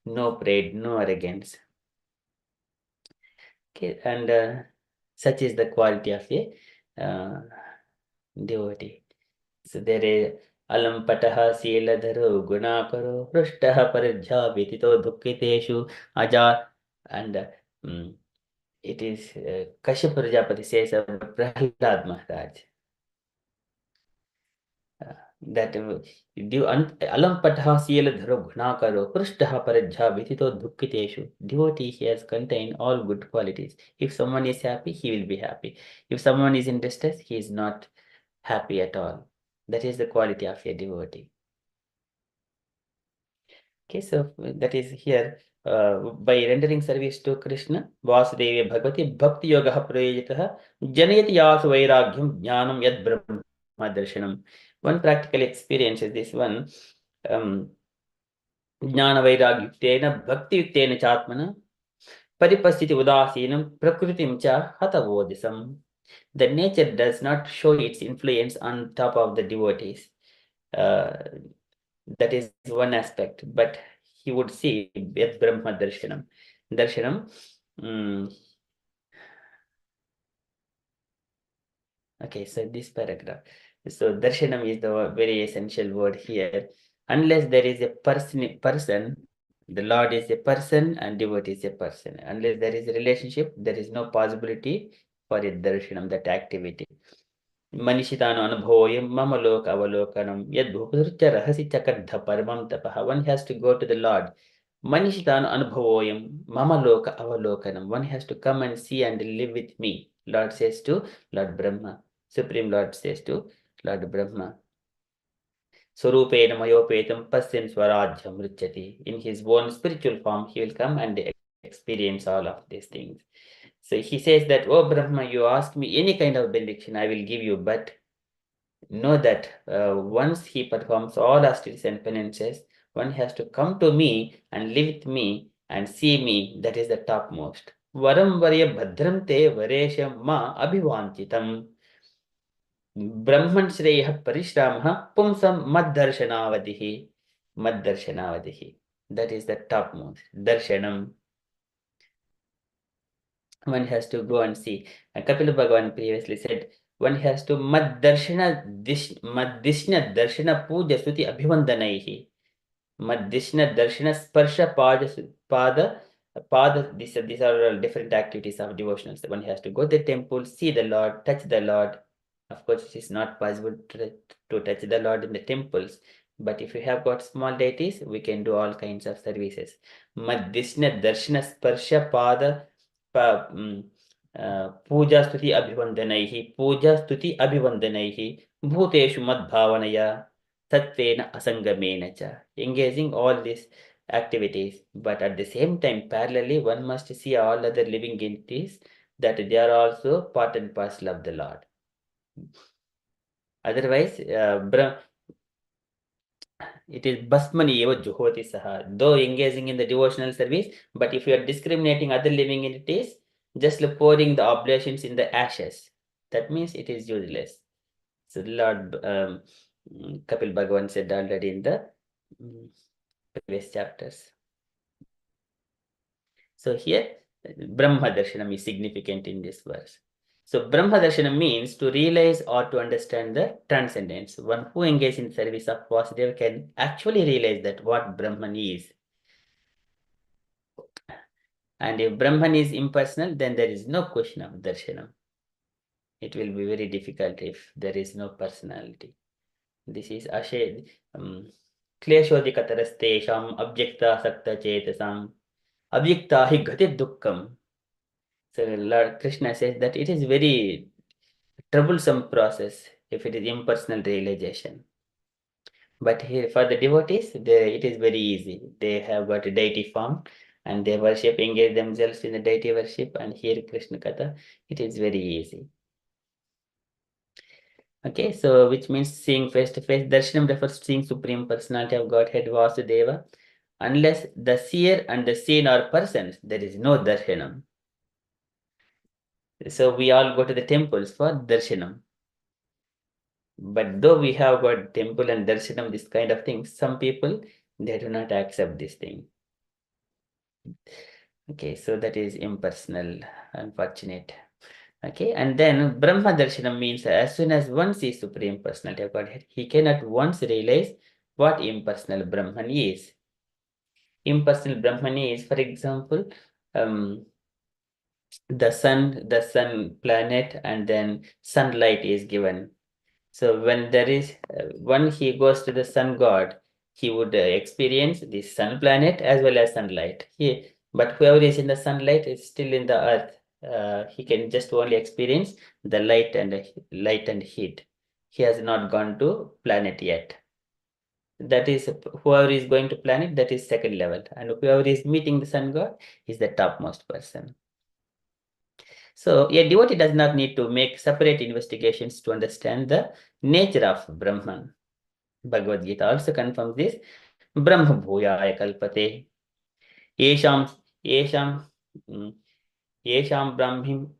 No pride, no arrogance. Okay, and such is the quality of a devotee. So there is Alam Pataha Siladharo Gunakaro Prushtaha Parajha Vitito Dukkiteshu Ajar, and it is Kashyap Prajapati says about Prahlad Maharaj. That Alam Patha Siyala Dharo Gunakaro Prushtaha Parajha Vitito Dukkiteshu. Devotee, he has contained all good qualities. If someone is happy, he will be happy. If someone is in distress, he is not happy at all. That is the quality of a devotee. Okay, so that is here by rendering service to Krishna, Vasudeva Bhagavati Bhakti Yoga Prayajitaha Janayati Yasu Vairagyam Jnanam Yad Brahma Darshanam. One practical experience is this one. Jnana Vairagyuktena Bhakti Yuktena Chatmana Paripasthiti Udasinam Prakritim Cha Hatavodisam. The nature does not show its influence on top of the devotees. That is one aspect, but he would see Yad Brahma Darshanam. Darshanam. Okay, so this paragraph. So Darshanam is the very essential word here. Unless there is a person, the Lord is a person and devotee is a person. Unless there is a relationship, there is no possibility for a Darshanam, that activity. Manishitano anubhoyam mamalok avalokanam yad bhupurcha rahasi chakadha paramam tapaha. One has to go to the Lord. Manishitano anubhoyam mamaloka avalokanam. One has to come and see and live with me. Lord says to Lord Brahma. Supreme Lord says to Lord Brahma. Surupena mayopetam pasyan swarajyam richati. In his own spiritual form, he will come and experience all of these things. So he says that, oh Brahma, you ask me any kind of benediction, I will give you, but know that once he performs all austerities and penances, one has to come to me and live with me and see me. That is the topmost. Varam varya bhadram te varesham ma abhivanchitam. Brahman Shreya Parishramah Pumsam Maddarshanavadihi. Maddarshanavadihi. That is the topmost. Darshanam. One has to go and see. Kapila Bhagavan previously said, one has to Maddarshana Darshana Puja Suti Abhivandanaihi. Madishna Darshana Sparsha Pada. These are different activities of devotionals. One has to go to the temple, see the Lord, touch the Lord. Of course, it is not possible to touch the Lord in the temples. But if you have got small deities, we can do all kinds of services. Madishna Darshana Sparsha Pada Puja Stuti Abhivandanaihi. Puja Stuti Abhivandanaihi. Bhuteshu Madbhavanaya. Tatvena Asangamena cha. Engaging all these activities, but at the same time, parallelly, one must see all other living entities that they are also part and parcel of the Lord. Otherwise, it is Basmani eva juhoti saha. Though engaging in the devotional service, but if you are discriminating other living entities, just pouring the oblations in the ashes, that means it is useless. So Lord Kapil Bhagavan said already in the previous chapters. So here, Brahma Darshanam is significant in this verse. So Brahma Darshanam means to realize or to understand the transcendence. One who engages in service of Vasudeva can actually realize that what Brahman is. And if Brahman is impersonal, then there is no question of Darshanam. It will be very difficult if there is no personality. This is Ashed. Kleshodikatarastesham abjekta sakta chetasam abjekta hi ghatit dukkam. So Lord Krishna says that it is very troublesome process if it is impersonal realization. But here for the devotees, it is very easy. They have got a deity form and they worship, engage themselves in the deity worship and hear Krishna Katha. It is very easy. Okay, so which means seeing face to face. Darshanam refers to seeing Supreme Personality of Godhead Vasudeva. Unless the seer and the seen are persons, there is no darshanam. So we all go to the temples for darshanam. But though we have got temple and darshanam, this kind of things, some people, they do not accept this thing. Okay, so that is impersonal, unfortunate. Okay, and then Brahma Darshanam means as soon as one sees Supreme Personality of Godhead, he can at once realize what impersonal Brahman is. Impersonal Brahman is, for example, the sun planet, and then sunlight is given. So when there is, when he goes to the sun god, he would experience the sun planet as well as sunlight. But whoever is in the sunlight is still in the earth. He can just only experience the light and heat. He has not gone to planet yet. that is whoever is going to planet, that is second level, and whoever is meeting the sun god is the topmost person. So a devotee does not need to make separate investigations to understand the nature of Brahman. Bhagavad Gita also confirms this. Brahma bhuyaya kalpate. Yesham brahmim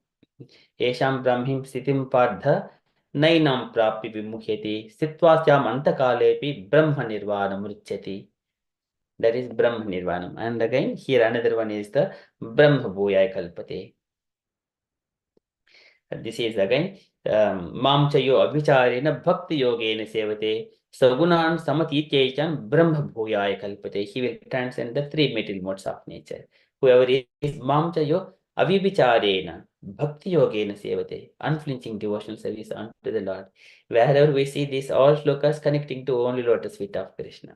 sitim pardha nainam prapi vimuhyati sitvasyam antakalepi brahma nirvana murichyati. That is Brahma Nirvanam. And again, here another one is the Brahma Bhuyaya Kalpate. This is again Mam Chayo Abhicharena Bhakti Yogena Sevate Sagunan Samatitechan Brahma Bhuyaya Kalpate. He will transcend the three material modes of nature. Whoever is Mam Chayo Avibicharena Bhakti Yogena Sevate, unflinching devotional service unto the Lord. Wherever we see this, all shlokas connecting to only lotus feet of Krishna.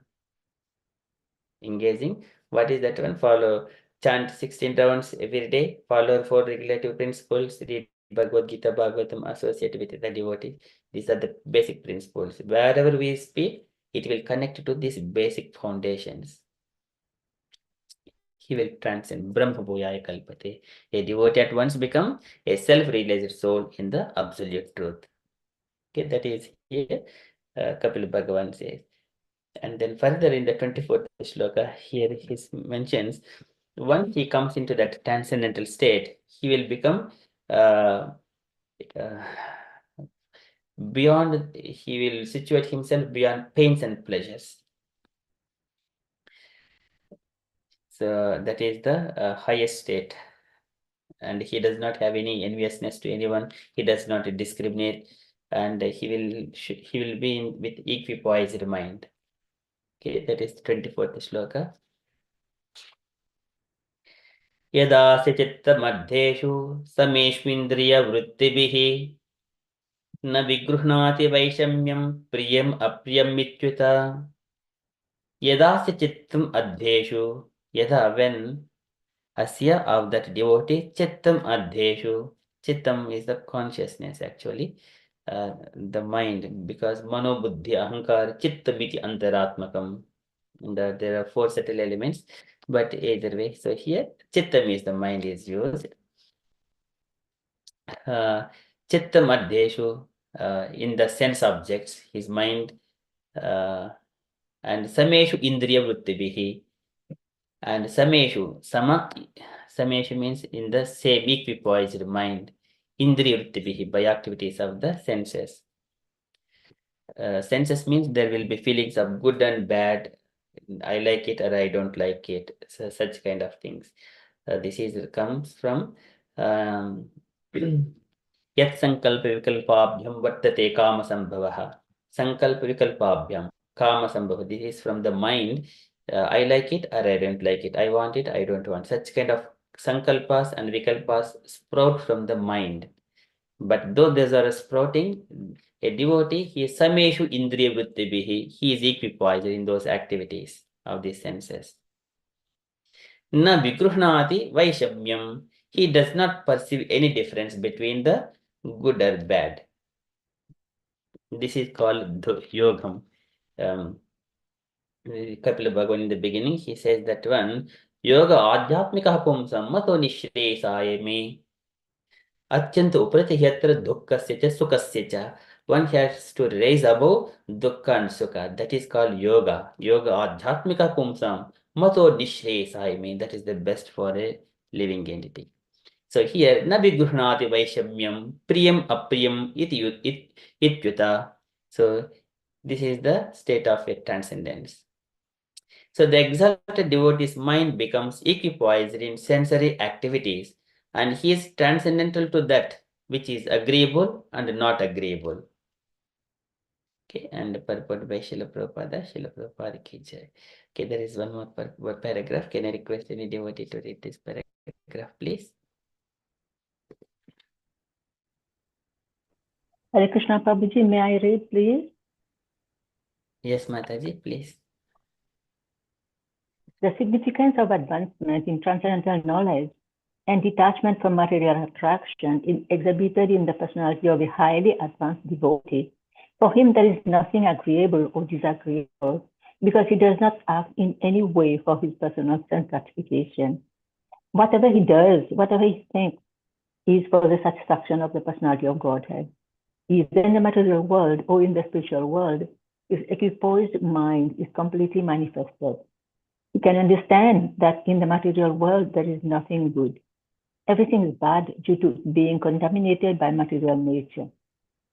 Engaging, what is that one? Follow, chant 16 rounds every day, follow 4 regulative principles, read Bhagavad Gita, Bhagavatam, associate with the devotee. These are the basic principles. Wherever we speak, it will connect to these basic foundations. He will transcend. Brahma Bhuyaya Kalpate. A devotee at once become a self-realized soul in the absolute truth. Okay, that is here. Kapil Bhagavan says. And then further in the 24th shloka, here he mentions, once he comes into that transcendental state, he will become beyond, he will situate himself beyond pains and pleasures. So that is the highest state. And he does not have any enviousness to anyone. He does not discriminate, and he will be with equipoised mind. Okay, that is the 24th shloka. यदास्य चित्तमध्येषु समेष्विन्द्रियवृत्तिभिः न विगृह्णाति वैषम्यं प्रियम् अप्रियमित्युत. Yadasya chittam adheshu, yada when asya of that devotee, chittam adheshu. Chittam is the consciousness actually, the mind, because mano buddhi ahankar chittamiti antaratmakam. There are 4 subtle elements, but either way. So here chittam is the mind is used. Chittam adheshu, in the sense objects, his mind, and sameshu indriya vrittibihi, and sameshu means in the same equipoised mind, indriya vrittibihi, by activities of the senses. Senses means there will be feelings of good and bad, I like it or I don't like it, so such kind of things. This comes from Yat sankalpa vikalpabhyam vartate kama sambhavaha. Sankalpa vikalpabhyam kama sambhava. This is from the mind. I like it or I don't like it. I want it, I don't want. Such kind of sankalpas and vikalpas sprout from the mind. But though these are sprouting, a devotee, he is sameshu indriya vrittibihi. He is equipoised in those activities of the senses. Na vigruhnati vaishamyam. He does not perceive any difference between the good or bad. This is called yogam. Kapila Bhagavan in the beginning, he says that one, yoga adhyatmika pumsam mato nishresaya me. Atyanta uprati yatra dukkasya cha sukasya cha. One has to raise above dukkha and sukha. That is called yoga. Yoga adhyatmika pumsam mato nishresaya me. That is the best for a living entity. So here, na vigruhnati vaishamyam priyam apriyam ityuta. So this is the state of a transcendence. So the exalted devotee's mind becomes equipoised in sensory activities, and he is transcendental to that which is agreeable and not agreeable. Okay, and purport by Srila Prabhupada ki jai. Okay, there is one more paragraph. Can I request any devotee to read this paragraph, please? Hare Krishna Prabhuji, may I read, please? Yes, Mataji, please. The significance of advancement in transcendental knowledge and detachment from material attraction is exhibited in the personality of a highly advanced devotee. For him, there is nothing agreeable or disagreeable. because he does not act in any way for his personal sense gratification. Whatever he does, whatever he thinks, is for the satisfaction of the personality of Godhead. Either in the material world or in the spiritual world, his equipoised mind is completely manifested. He can understand that in the material world there is nothing good. Everything is bad due to being contaminated by material nature.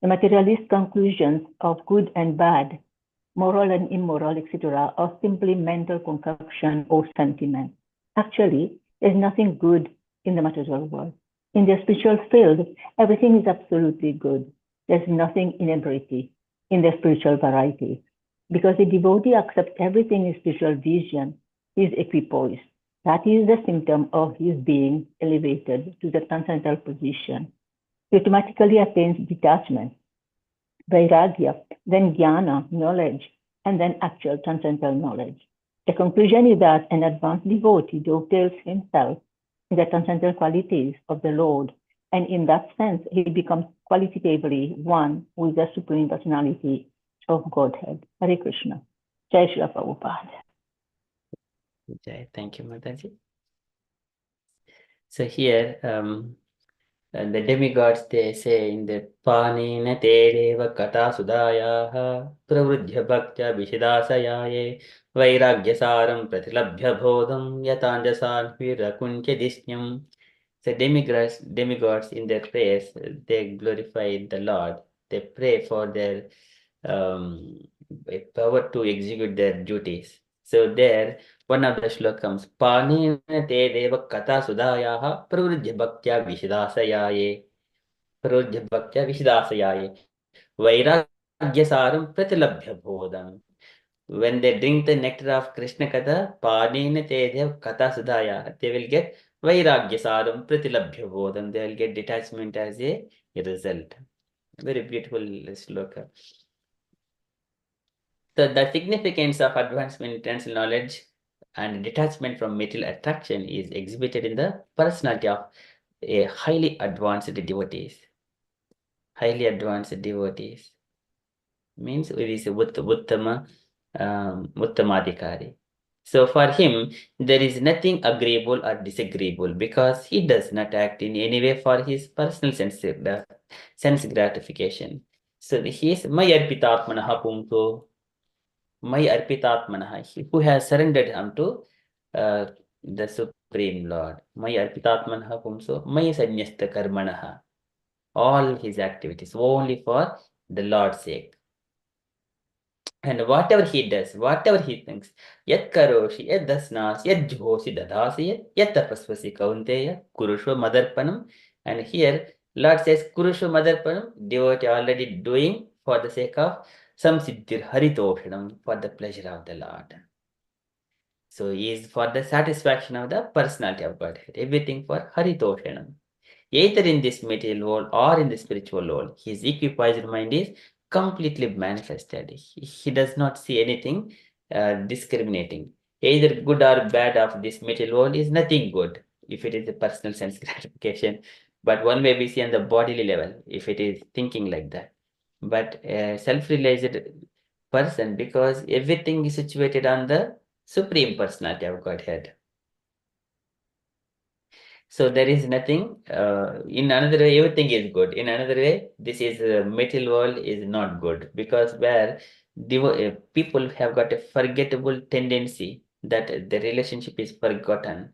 The materialist conclusions of good and bad, moral and immoral, etc., are simply mental concoction or sentiment. Actually, there's nothing good in the material world. In the spiritual field, everything is absolutely good. There's nothing inebriety in the spiritual variety. Because the devotee accepts everything in spiritual vision, he is equipoised. That is the symptom of his being elevated to the transcendental position. He automatically attains detachment, vairagya, then jnana, knowledge, and then actual transcendental knowledge. The conclusion is that an advanced devotee dovetails himself in the transcendental qualities of the Lord, and in that sense, he becomes qualitatively one with the Supreme Personality of Godhead. Hare Krishna. Jai Srila Prabhupada. Jai. Thank you, Mataji. So here, the demigods, they say in the Panina te deva kata sudayaha pravruddhya bhaktya vishidasayaye vairagya saram pratilabhya bodham yatanjasan virakuncha disnyam. So demigods in their prayers, they glorify the Lord. They pray for their power to execute their duties. So there, one of the shlokams, Panina te deva kata sudayaha pravruddhya bhaktya vishidasayaye pravruddhya bhaktya vishidasayaye vairagya saram pratilabhya bodham. When they drink the nectar of Krishna Katha, Panina te deva kata sudaya, they will get vairagya saram pratilabhya bodham. They will get detachment as a result. Very beautiful sloka. So the significance of advancement in transcendental knowledge and detachment from material attraction is exhibited in the personality of a highly advanced devotees. Highly advanced devotees means it is Uttama Uttamadhikari. So for him, there is nothing agreeable or disagreeable because he does not act in any way for his personal sense gratification. So he is May Arpitatmanaha Pumto. My Arpitatmanaha, who has surrendered unto the Supreme Lord. My Arpitatmanaha Pumso, my Sanyasta Karmanaha. All his activities only for the Lord's sake. And whatever he does, whatever he thinks, yat karoshi, yat dasnas, yat jhosi dadasi, yat tapasvasi kaunteya, kurusho madarpanam. And here, Lord says, kurusho madarpanam, devotee already doing for the sake of some siddhir haritoshanam, for the pleasure of the Lord. So he is for the satisfaction of the personality of Godhead, everything for haritoshanam. Either in this material world or in the spiritual world, his equipoised mind is completely manifested. He does not see anything discriminating. Either good or bad of this material world is nothing good if it is a personal sense gratification. But one way we see on the bodily level, if it is thinking like that. But a self-realized person, because everything is situated on the Supreme Personality of Godhead. So there is nothing, in another way, everything is good. In another way, this is material world is not good because where people have got a forgettable tendency that the relationship is forgotten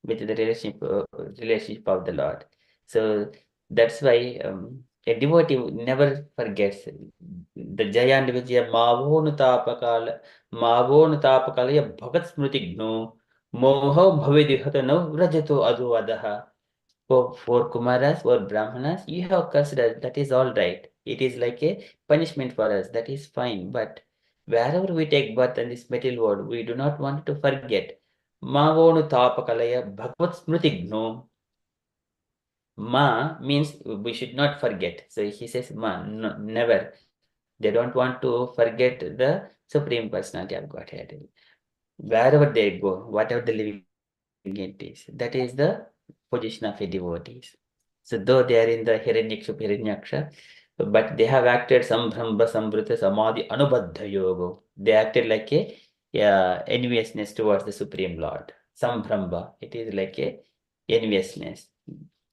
with the relationship of the Lord. So that's why a devotee never forgets the Jaya and Vijaya Mavonutapakala Bhagat Smriti Gno Moho Bhavidihata no Rajato Aduvadaha. For Kumaras or Brahmanas, you have cursed us, that is all right. It is like a punishment for us, that is fine. But wherever we take birth in this material world, we do not want to forget. Mavonu Tapakalaya Bhagavad Smriti Gno. Ma means we should not forget. So he says Ma, no, never. They don't want to forget the Supreme Personality of Godhead. Wherever they go, whatever the living entities, that is the position of a devotees. So though they are in the Hiranyaksha, but they have acted Sambhramba Sambrita Samadhi Anubadha Yoga. They acted like a enviousness towards the Supreme Lord. Sambhramba, it is like a enviousness.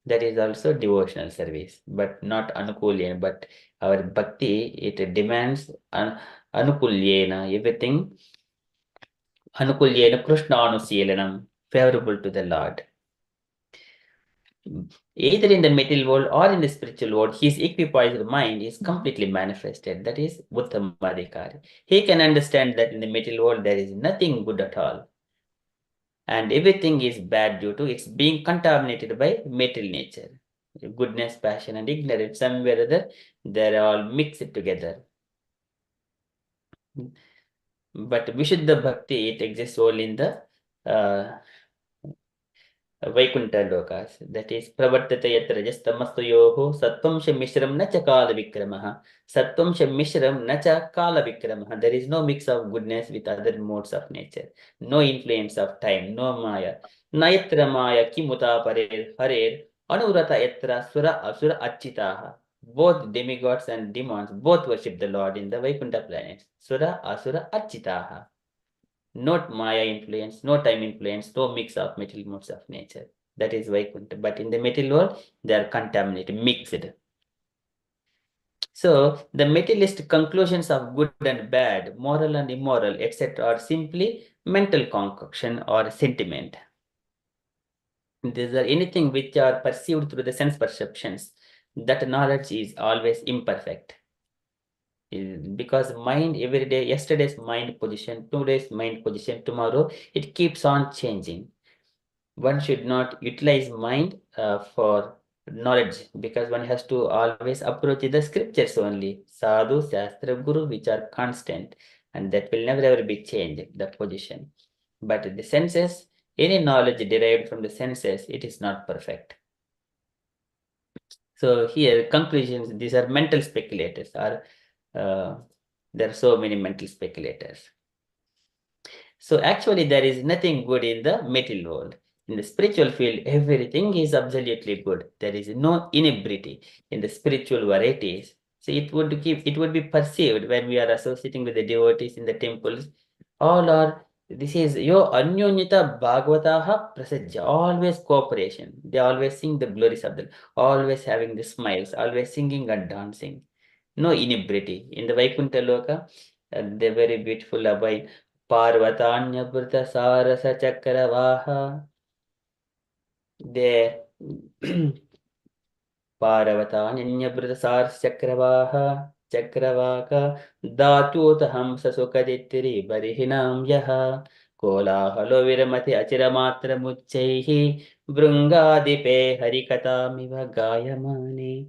That is also devotional service, but not anukulyena. But our bhakti, it demands anukulyena, everything anukulyena Krishna anusilanam, favorable to the Lord. Either in the material world or in the spiritual world, his equipoised mind is completely manifested. That is Uttamadhikari. He can understand that in the material world there is nothing good at all. And everything is bad due to it's being contaminated by material nature. Goodness, passion, and ignorance, somewhere or other, they're all mixed together. But Vishuddha Bhakti, it exists only in the Vaikuntha lokas. That is Pravartata yatra jastamastayoho sattvam mishram nacha kala vikramaha. Sattvam mishram nacha kala vikramaha. There is no mix of goodness with other modes of nature. No influence of time, no maya. Nayatra maya kimuta parer harer anurata yatra sura asura achitaha. Both demigods and demons both worship the Lord in the Vaikuntha planets. Sura asura achitaha. Not Maya influence, no time influence, no mix of material modes of nature. That is Vaikuntha. But in the material world, they are contaminated, mixed. So the materialist conclusions of good and bad, moral and immoral, etc., are simply mental concoction or sentiment. These are anything which are perceived through the sense perceptions. That knowledge is always imperfect. Because mind every day, yesterday's mind position, today's mind position, tomorrow, it keeps on changing. One should not utilize mind for knowledge, because one has to always approach the scriptures only, sadhu, shastra, guru, which are constant, and that will never ever be changed, the position. But the senses, any knowledge derived from the senses, it is not perfect. So here, conclusions, these are mental speculators, there are so many mental speculators. So actually, there is nothing good in the material world. In the spiritual field, everything is absolutely good. There is no inebriety in the spiritual varieties. So it would be perceived when we are associating with the devotees in the temples. All are, this is yo anyonyata bhagavataha prasajya, always cooperation. They always sing the glories of the, always having the smiles, always singing and dancing. No inebriety. In the Vaikuntha Loka, they're very beautiful about Parvatanya Sarasa Chakravaha. There Parvatanya Sarasa Chakravaha Chakravaka Datu Hamsa Sukaditri Barihinam Yaha Kola Halo Viramati Achiramatra Muchehi Brungadipe Harikata Miva Gayamani.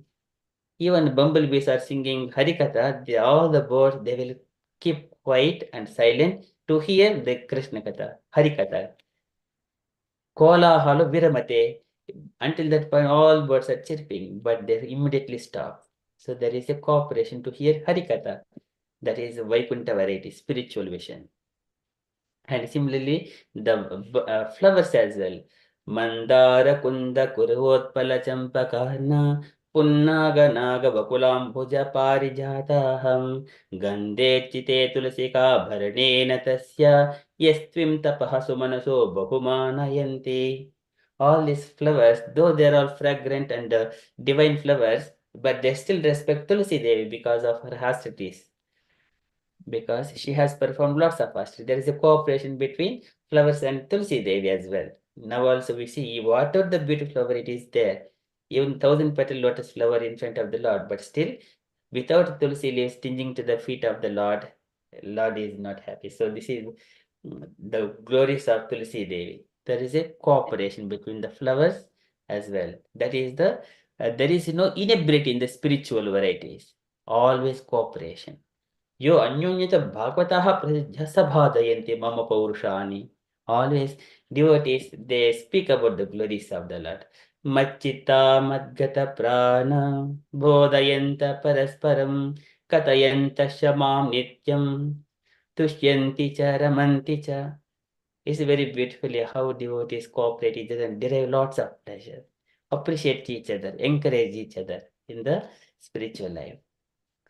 Even bumblebees are singing Harikatha. All the birds, they will keep quiet and silent to hear the Krishna Katha, Harikatha. Kola halo viramate. Until that point, all birds are chirping, but they immediately stop. So there is a cooperation to hear Harikatha. That is Vaikuntha variety, spiritual vision. And similarly, the flowers as well. Mandara kunda kurvotpala champakarna पुन्नाग नाग बकुलाम्बुज पारिजाताहं गन्धे चिते तुलसिका भरणेन तस्य यस्त्विं तपः सुमनसो बहुमानयन्ति. All these flowers, though they are all fragrant and divine flowers, but they still respect Tulsi Devi because of her austerities, because she has performed lots of austerities. There is a cooperation between flowers and Tulsi Devi as well. Now also we see whatever the beautiful flower it is there, even 1,000-petal lotus flower in front of the Lord, but still without Tulsi leaves stinging to the feet of the Lord, Lord is not happy. So this is the glories of Tulsi Devi. There is a cooperation between the flowers as well. That is the, there is no inebriety in the spiritual varieties. Always cooperation. Yo anyonyata bhagavataha prajasabhadayanti mama paurushani. Always devotees, they speak about the glories of the Lord. Machita madgata prana bodhayanta parasparam katayanta shamam nityam tushyanti cha ramanti cha. It's very beautifully how devotees cooperate each other and derive lots of pleasure, appreciate each other, encourage each other in the spiritual life.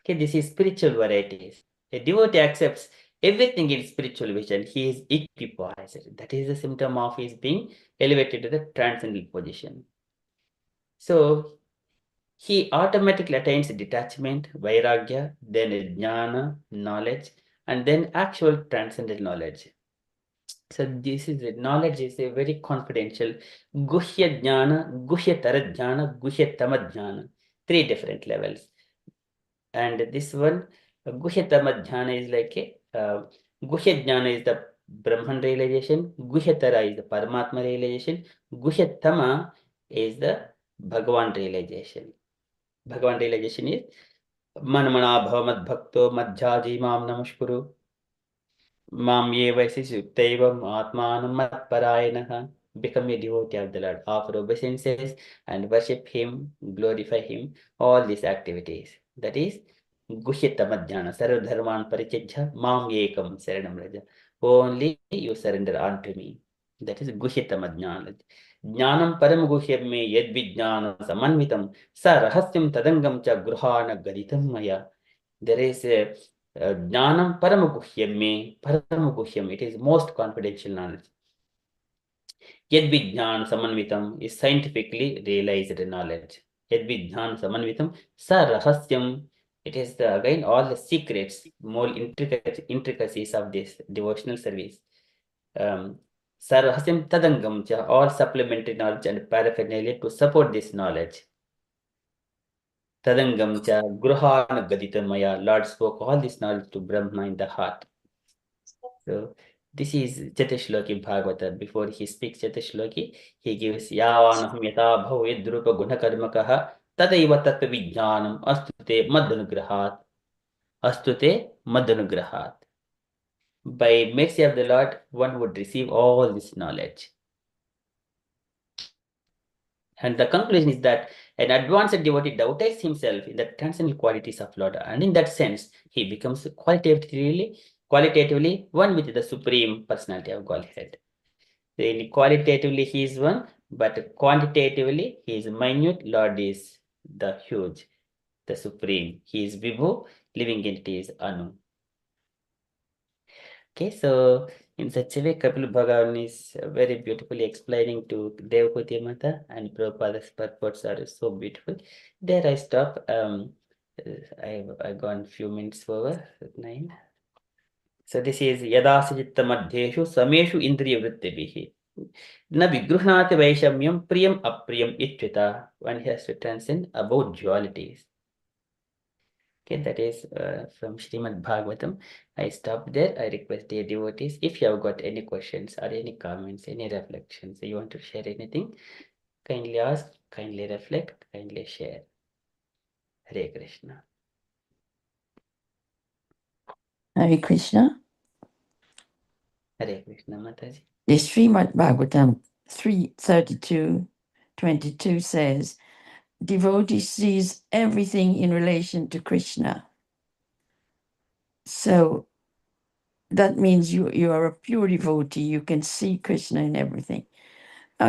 Okay, this is spiritual varieties. A devotee accepts everything in spiritual vision, he is equipoised. That is a symptom of his being elevated to the transcendental position. So he automatically attains detachment, vairagya, then jnana, knowledge, and then actual transcendental knowledge. So this is knowledge is a very confidential guhya jnana, guhya taradhyana, guhya tamadhyana, 3 different levels. And this one, guhya tamadhyana is like a guhya jnana is the Brahman realization, guhya tara is the Paramatma realization, guhya tama is the Bhagavan realization. Bhagavan realization is manmana bhava mad bhakto madhyaji mam namaskuru. Mam ye vaisishyuktaivam atmanam matparayanaha. Become a devotee of the Lord. Offer obeisances and worship Him, glorify Him, all these activities. That is Guhyatamadhyana, Sarva Dharman Parityajya, Mam Ekam Saranam Raja. Only you surrender unto me. That is Guhyatamadhyana. Jnanam Param Guhyam me Yad Vijnana Samanvitam Sa Rahasyam Tadangam Cha Gruhana Gaditam Maya. There is a Jnanam Paramaguhyam me, Paramaguhyam, it is most confidential knowledge. Yad Vijnan Samanvitam is scientifically realized knowledge. Yad Vijnan Samanvitam Sa Rahasyam, it is again all the secrets, more intricacies of this devotional service. Sa Rahasyam Tadangam cha, all supplementary knowledge and paraphernalia to support this knowledge. Tadangam cha Gruhana Gaditam Maya, Lord spoke all this knowledge to Brahma in the heart. So this is Chatashloki Bhagavata. Before he speaks Chatashloki, he gives Yavanaham Yata Bhav Yadrupa Gunakarmakaha Tadaiva Tattva Vijnanam Astute Madhanugrahat. Astute Madhanugrahat. By mercy of the Lord, one would receive all this knowledge. And the conclusion is that an advanced devotee doubts himself in the transcendental qualities of Lord, and in that sense, he becomes qualitatively one with the Supreme Personality of Godhead. Then qualitatively he is one, but quantitatively he is minute. Lord is the huge, the Supreme. He is Vibhu, living entity is Anu. Okay, so in such a way, Kapil Bhagavan is very beautifully explaining to Devahuti Mata, and Prabhupada's purports are so beautiful. There I stop. I've gone few minutes over, 9. So this is Yadasijitta Madhyeshu Sameshu Indriya Vrittibihi. Na Vigruhnati Vaishamyam Priyam Apriyam Itvita. One has to transcend about dualities. Okay, that is from Srimad Bhagavatam. I stop there. I request dear devotees, if you have got any questions or any comments, any reflections, you want to share anything, kindly ask, kindly reflect, kindly share. Hare Krishna. Hare Krishna. Hare Krishna, Mataji. The Srimad Bhagavatam 3:32-22 says, devotee sees everything in relation to Krishna. So that means you are a pure devotee. You can see Krishna in everything.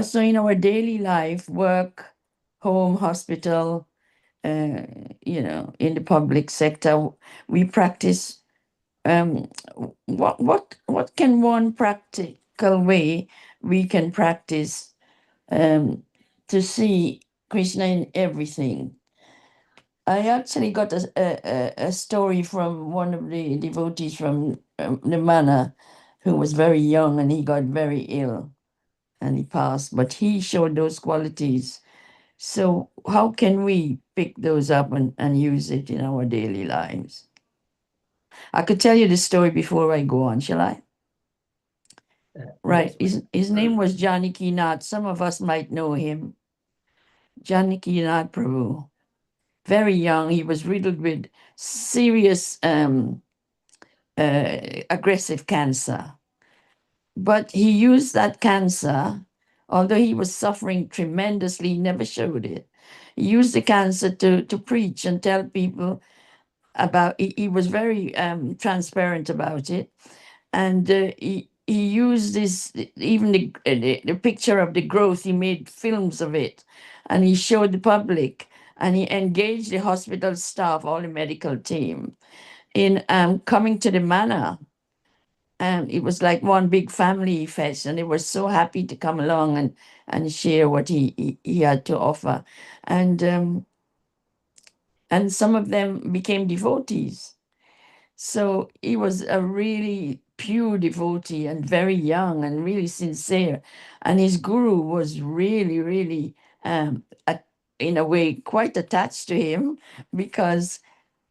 So in our daily life, work, home, hospital, in the public sector, we practice. What can one practical way we can practice to see Krishna in everything? I actually got a story from one of the devotees from Nimana, who was very young and he got very ill and he passed, but he showed those qualities. So how can we pick those up and use it in our daily lives? I could tell you the story before I go on, shall I? Right. His name was Janaki Nath. Some of us might know him. Janaki Nath Prabhu. Very young. He was riddled with serious aggressive cancer. But he used that cancer, although he was suffering tremendously, he never showed it. He used the cancer to preach and tell people about it. He was very transparent about it. And he used this, even the picture of the growth, he made films of it. And he showed the public. And he engaged the hospital staff, all the medical team, in coming to the manor And it was like one big family fest, and they were so happy to come along and share what he had to offer. And some of them became devotees. So he was a really pure devotee and very young and really sincere. And his guru was really, really, in a way, quite attached to him because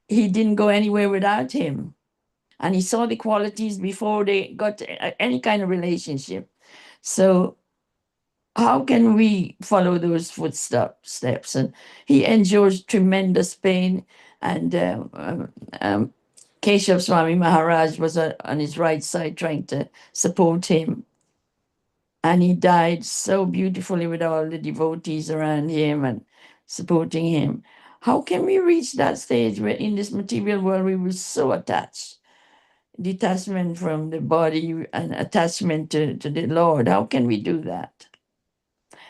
he didn't go anywhere without him. And he saw the qualities before they got any kind of relationship. So how can we follow those footsteps? And he endures tremendous pain. And Keshav Swami Maharaj was on his right side trying to support him. And he died so beautifully with all the devotees around him and supporting him. How can we reach that stage where in this material world we were so attached? Detachment from the body and attachment to the Lord. How can we do that?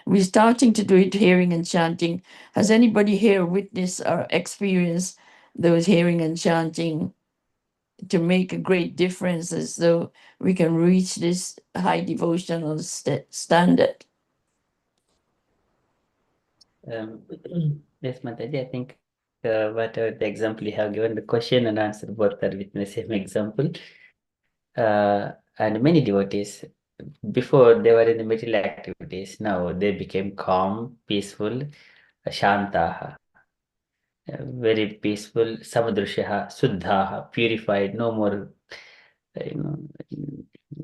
We're starting to do it hearing and chanting. Has anybody here witnessed or experienced those hearing and chanting to make a great difference as though we can reach this high devotional standard? Yes, Mataji, I think whatever the example you have given, the question and answer both are within the same example. And many devotees, before they were in the material activities, now they became calm, peaceful, shantaha, very peaceful, samadrushaha, suddhaha, purified, no more,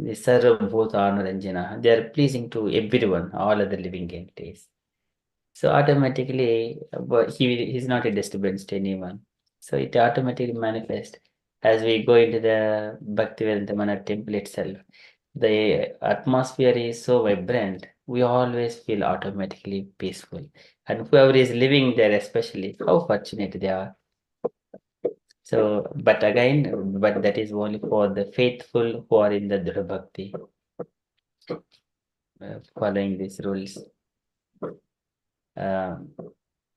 sarvabhutanaranjana. They are pleasing to everyone, all other living entities. So automatically, he is not a disturbance to anyone. So it automatically manifests as we go into the Bhaktivedanta Mana temple itself. The atmosphere is so vibrant, we always feel automatically peaceful. And whoever is living there, especially, how fortunate they are. So, but that is only for the faithful who are in the Dhruvya Bhakti, following these rules. Yeah,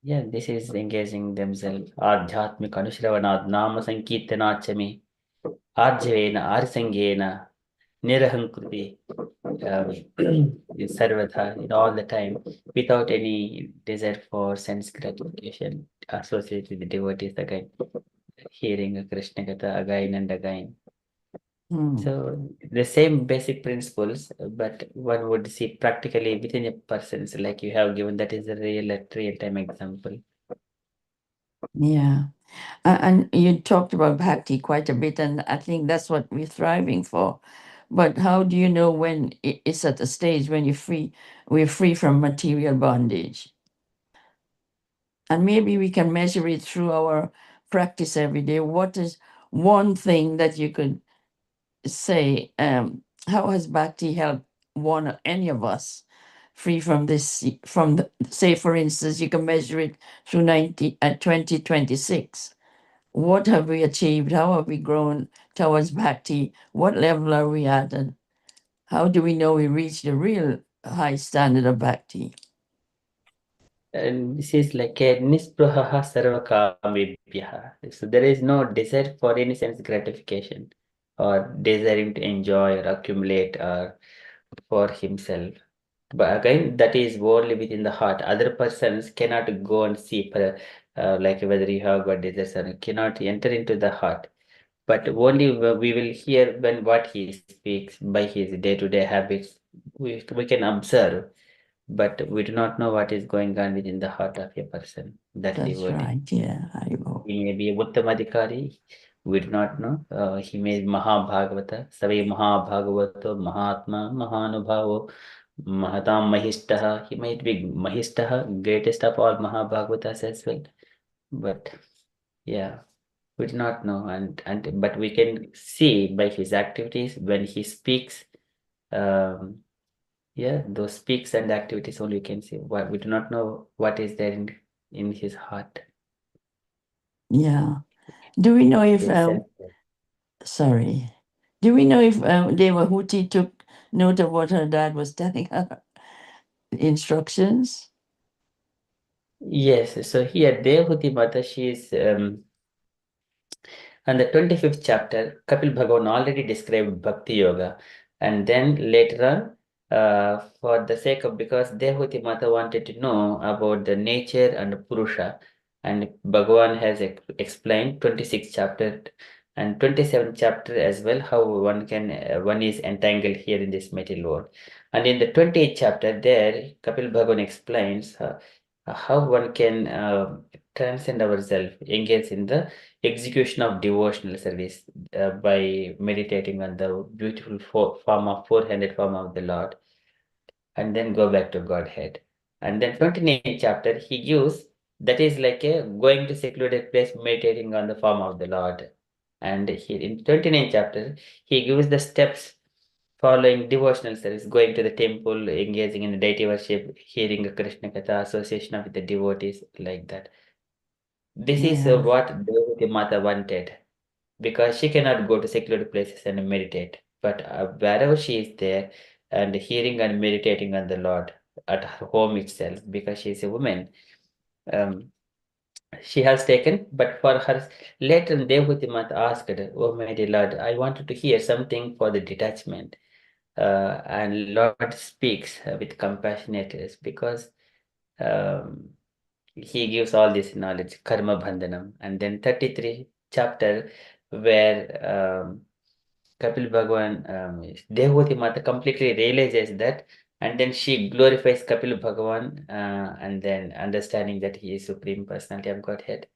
this is engaging themselves. Adhyatmik Anushravanad Nama Sankirtanachami Arjavena Arsangena Nirahankruti Sarvatha, all the time, without any desire for sense gratification associated with the devotees again, hearing a Krishna Katha again and again. So the same basic principles, but one would see practically within a person's, like you have given, that is a real-time example. Yeah. And you talked about bhakti quite a bit, and I think that's what we're thriving for. But how do you know when it's at a stage when we're free from material bondage? And maybe we can measure it through our practice every day. What is one thing that you could say, how has bhakti helped any of us free from this, say, for instance, you can measure it through 2026. What have we achieved? How have we grown towards bhakti? What level are we at? And how do we know we reached the real high standard of bhakti? And this is like a nispraha sarvakamebhyaha. So there is no desire for any sense gratification or desiring to enjoy or accumulate or for himself. But again, that is only within the heart. Other persons cannot go and see, like whether you have got desires or cannot enter into the heart. But only we will hear when what he speaks by his day-to-day habits. We can observe, but we do not know what is going on within the heart of a person. That's right, yeah. He may be a Uttamadhikari, we do not know. He may be Mahabhagavata, Savi Mahabhagavato, Mahatma, Mahanubhavo, Mahatam Mahishtaha. He might be Mahishtaha, greatest of all Mahabhagavatas as well. But yeah, we do not know, but we can see by his activities when he speaks. Yeah, those speaks and activities only we can see. What we do not know what is there in his heart. Yeah. Do we know if sorry? Do we know if Devahuti took note of what her dad was telling her? Instructions? Yes. So here Devahuti Mata, she is And the 25th chapter, Kapil Bhagavan already described Bhakti Yoga. And then later on, for the sake of, because Devahuti Mata wanted to know about the nature and Purusha, and Bhagavan has explained 26th chapter and 27th chapter as well, how one is entangled here in this material world. And in the 28th chapter, there Kapil Bhagavan explains how one can transcend ourselves, engage in the execution of devotional service by meditating on the beautiful four-handed form of the Lord, and then go back to Godhead. And then 29th chapter, he gives, that is like a going to secluded place, meditating on the form of the Lord. And here in 29th chapter, he gives the steps following devotional service, going to the temple, engaging in deity worship, hearing a Krishna Katha, association with the devotees, like that. This is what Devaki Mata wanted, because she cannot go to secluded places and meditate. But wherever she is there, and hearing and meditating on the Lord at her home itself, because she is a woman, she has taken. But for her, later Devaki Mata asked, "Oh my dear Lord, I wanted to hear something for the detachment." And Lord speaks with compassionateness, because he gives all this knowledge, karma bandhanam. And then 33 chapter, where Kapil Bhagavan, Devhuti Mata completely realizes that, and then she glorifies Kapil Bhagavan, and then understanding that he is Supreme Personality of Godhead.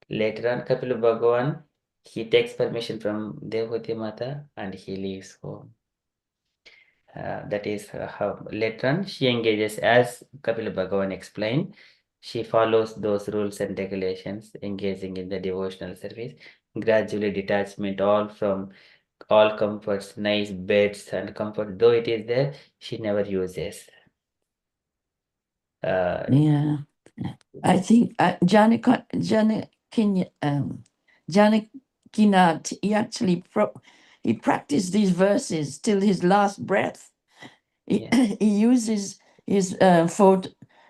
Later on, Kapil Bhagavan, he takes permission from Devhuti Mata and he leaves home. That is how later on she engages, as Kapil Bhagavan explained. She follows those rules and regulations, engaging in the devotional service. Gradually, detachment all comforts, nice beds and comfort, though it is there, she never uses. I think Janakinath, he actually he practiced these verses till his last breath. He uses his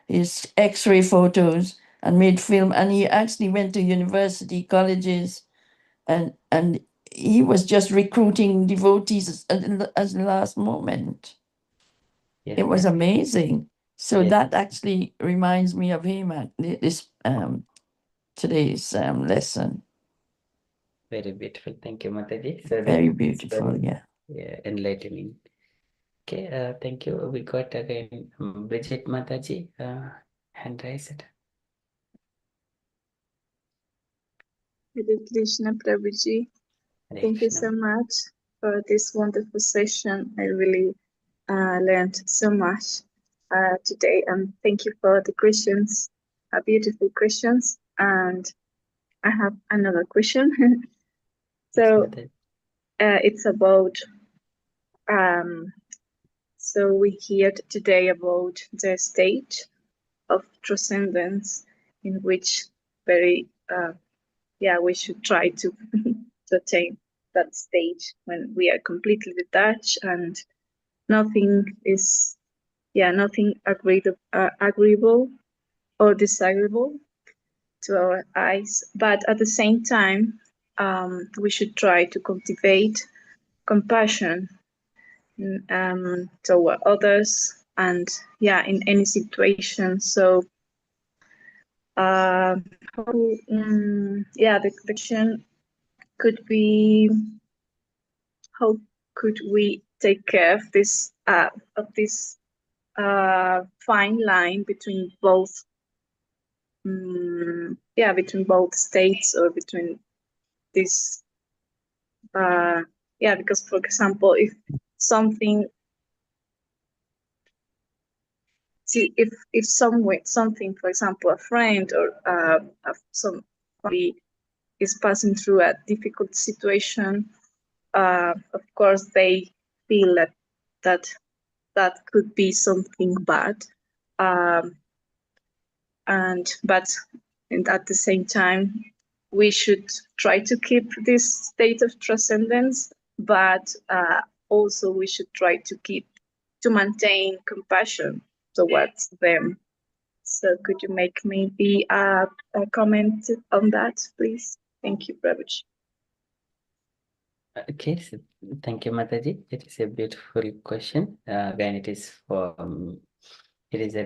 his X-ray photos and made film, and he actually went to university, colleges, and he was just recruiting devotees as the last moment. It was amazing. So that actually reminds me of him at this today's lesson. Very beautiful. Thank you, Mataji. So very beautiful, yeah, enlightening. Okay, thank you. We got again Bridget Mataji, hand raised. Hare Krishna Prabhuji. Thank you so much for this wonderful session. I really learned so much today, and thank you for the questions, beautiful questions. And I have another question. So it's about so we heard today about the state of transcendence, in which we should try to attain that stage when we are completely detached and nothing is nothing agreeable or desirable to our eyes, but at the same time we should try to cultivate compassion toward others and in any situation. So the question could be, how could we take care of this fine line between both between both states, or between this because, for example, if something something, for example, a friend or somebody is passing through a difficult situation, of course they feel that could be something bad, but at the same time we should try to keep this state of transcendence, but also we should try to maintain compassion towards them. So could you make maybe a comment on that, please? Thank you, Prabhuji. Okay, so thank you, Mataji. It is a beautiful question. Again, it is a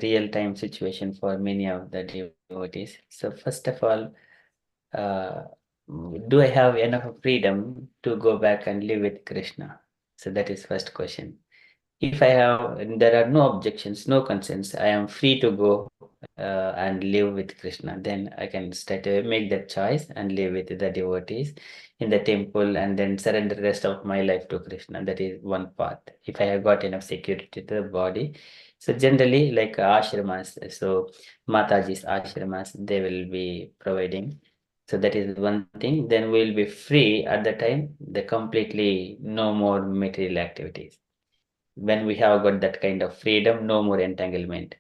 real-time situation for many of the devotees. So first of all, do I have enough freedom to go back and live with Krishna? So that is first question. If I have, there are no objections, no concerns, I am free to go and live with Krishna, then I can straight away make that choice and live with the devotees in the temple and then surrender the rest of my life to Krishna. That is one path. If I have got enough security to the body. So generally like ashramas, so Mataji's ashramas, they will be providing. So that is one thing. Then we'll be free at the time, the completely no more material activities. When we have got that kind of freedom, no more entanglement.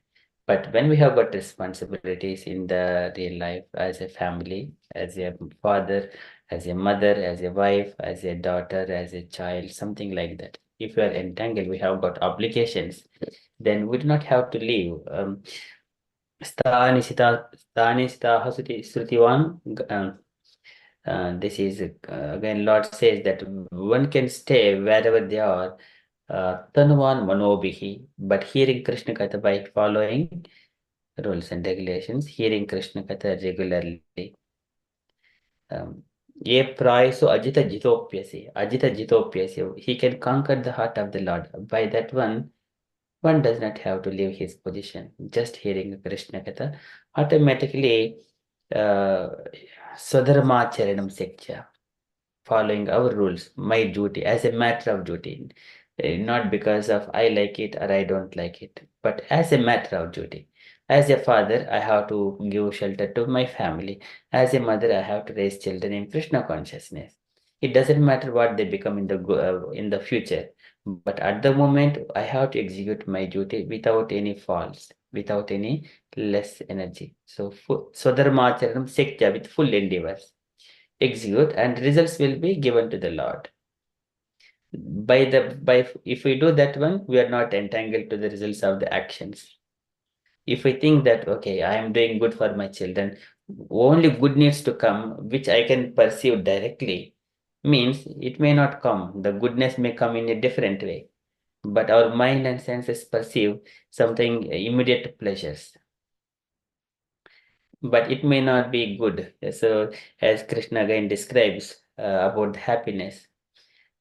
But when we have got responsibilities in the real life as a family, as a father, as a mother, as a wife, as a daughter, as a child, something like that. If we are entangled, we have got obligations, then we do not have to leave. Sthani sitaha srutivan. This is again, Lord says that one can stay wherever they are, Tanuvan Manobihi, but hearing Krishna Katha by following rules and regulations, hearing Krishna Katha regularly. Ye praiso ajita jitopyasi. He can conquer the heart of the Lord. By that one does not have to leave his position. Just hearing Krishna Katha, automatically Swadharma Charanam Seksha. Following our rules, my duty as a matter of duty, not because of I like it or I don't like it, but as a matter of duty. As a father, I have to give shelter to my family. As a mother, I have to raise children in Krishna consciousness. It doesn't matter what they become in the future, but at the moment, I have to execute my duty without any faults, without any less energy. So, Swadharmacharanam Sekya, with full endeavors execute, and results will be given to the Lord. If we do that one, we are not entangled to the results of the actions. If we think that okay, I am doing good for my children, only good needs to come, which I can perceive directly, means it may not come. The goodness may come in a different way, but our mind and senses perceive something immediate pleasures, but it may not be good. So as Krishna again describes about happiness,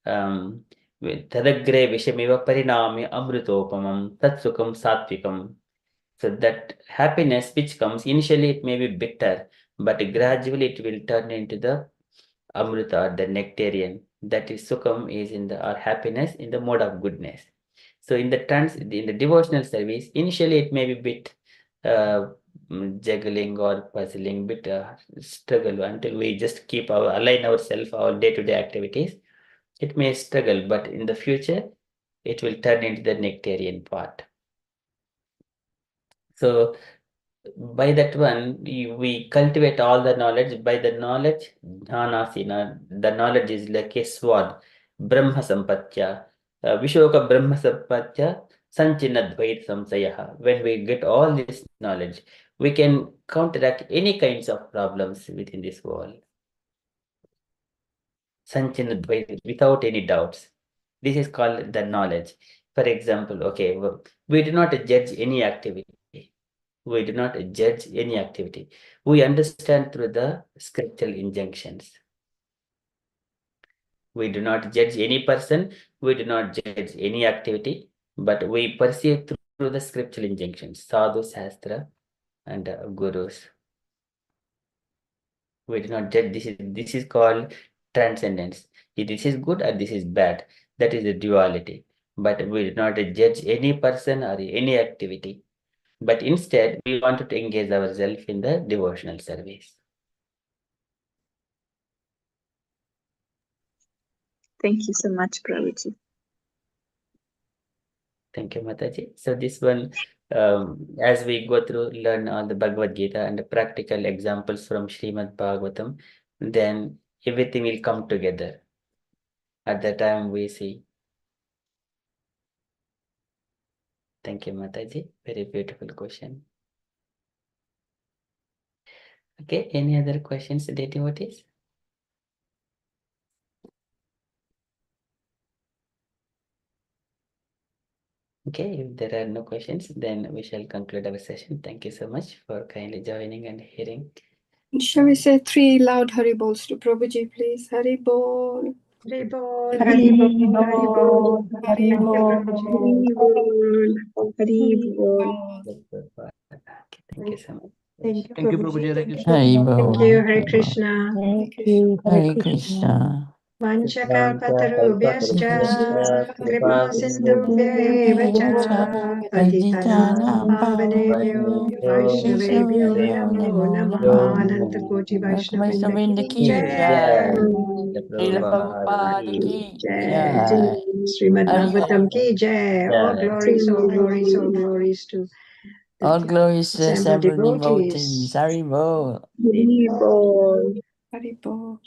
तदग्रे विषमिव परिणामे amrutopamam tatsukam satvikam. So that happiness which comes initially, it may be bitter, but gradually it will turn into the amrita or the nectarian. That is sukham is in the or happiness in the mode of goodness. So in the devotional service, initially it may be bit juggling or puzzling, bit struggle until we just keep align ourselves our day-to-day activities. It may struggle, but in the future, it will turn into the nectarian part. So by that one, we cultivate all the knowledge. By the knowledge, jnanasina, the knowledge is like a sword, Brahma Sampatya, Vishoka Brahma Sampatya, Sanchinadvait Samsayaha. When we get all this knowledge, we can counteract any kinds of problems within this world. Sanchinadvait, without any doubts. This is called the knowledge. For example, okay, we do not judge any activity. We do not judge any activity. We understand through the scriptural injunctions. We do not judge any person. We do not judge any activity, but we perceive through the scriptural injunctions, sadhu, shastra, and gurus. We do not judge. This is called transcendence. This is good or this is bad. That is the duality. But we do not judge any person or any activity. But instead, we wanted to engage ourselves in the devotional service. Thank you so much, Prabhuji. Thank you, Mataji. So this one, as we go through, learn all the Bhagavad Gita and the practical examples from Srimad Bhagavatam, then everything will come together. At that time, we see. Thank you, Mataji. Very beautiful question. Okay, any other questions, devotees? Okay, if there are no questions, then we shall conclude our session. Thank you so much for kindly joining and hearing. Shall we say 3 loud Hari Bols to Prabhuji, please? Hari Bol. Hari Bol, Hari Hari Bol, Hari Bol. Bol, Hari Thank you, Bol. Prabhuji. Hari Bol. Thank you so much. Thank you, Thank you, Prabhuji. Prabhuji. Hare Thank you, Krishna. Hari Prabhuji. Thank Bol. you, Hare Hari Bol. Krishna. Thank you. Hare Krishna. Vanchakalpatarubhyascha kripa sindhubhyev cha patitanam pavanebhyo vaishnavebhyo namo namaha Anantakoti Vaishnavinda ki jai Srila Prabhupada ki jai jai. Srimad Hari Bhagavatam Om. ki jai. All glories, all glories, all glories to the All glories to assembled assembled devotees. devotees. Hari Bol. Hari Bol. Hari Bol.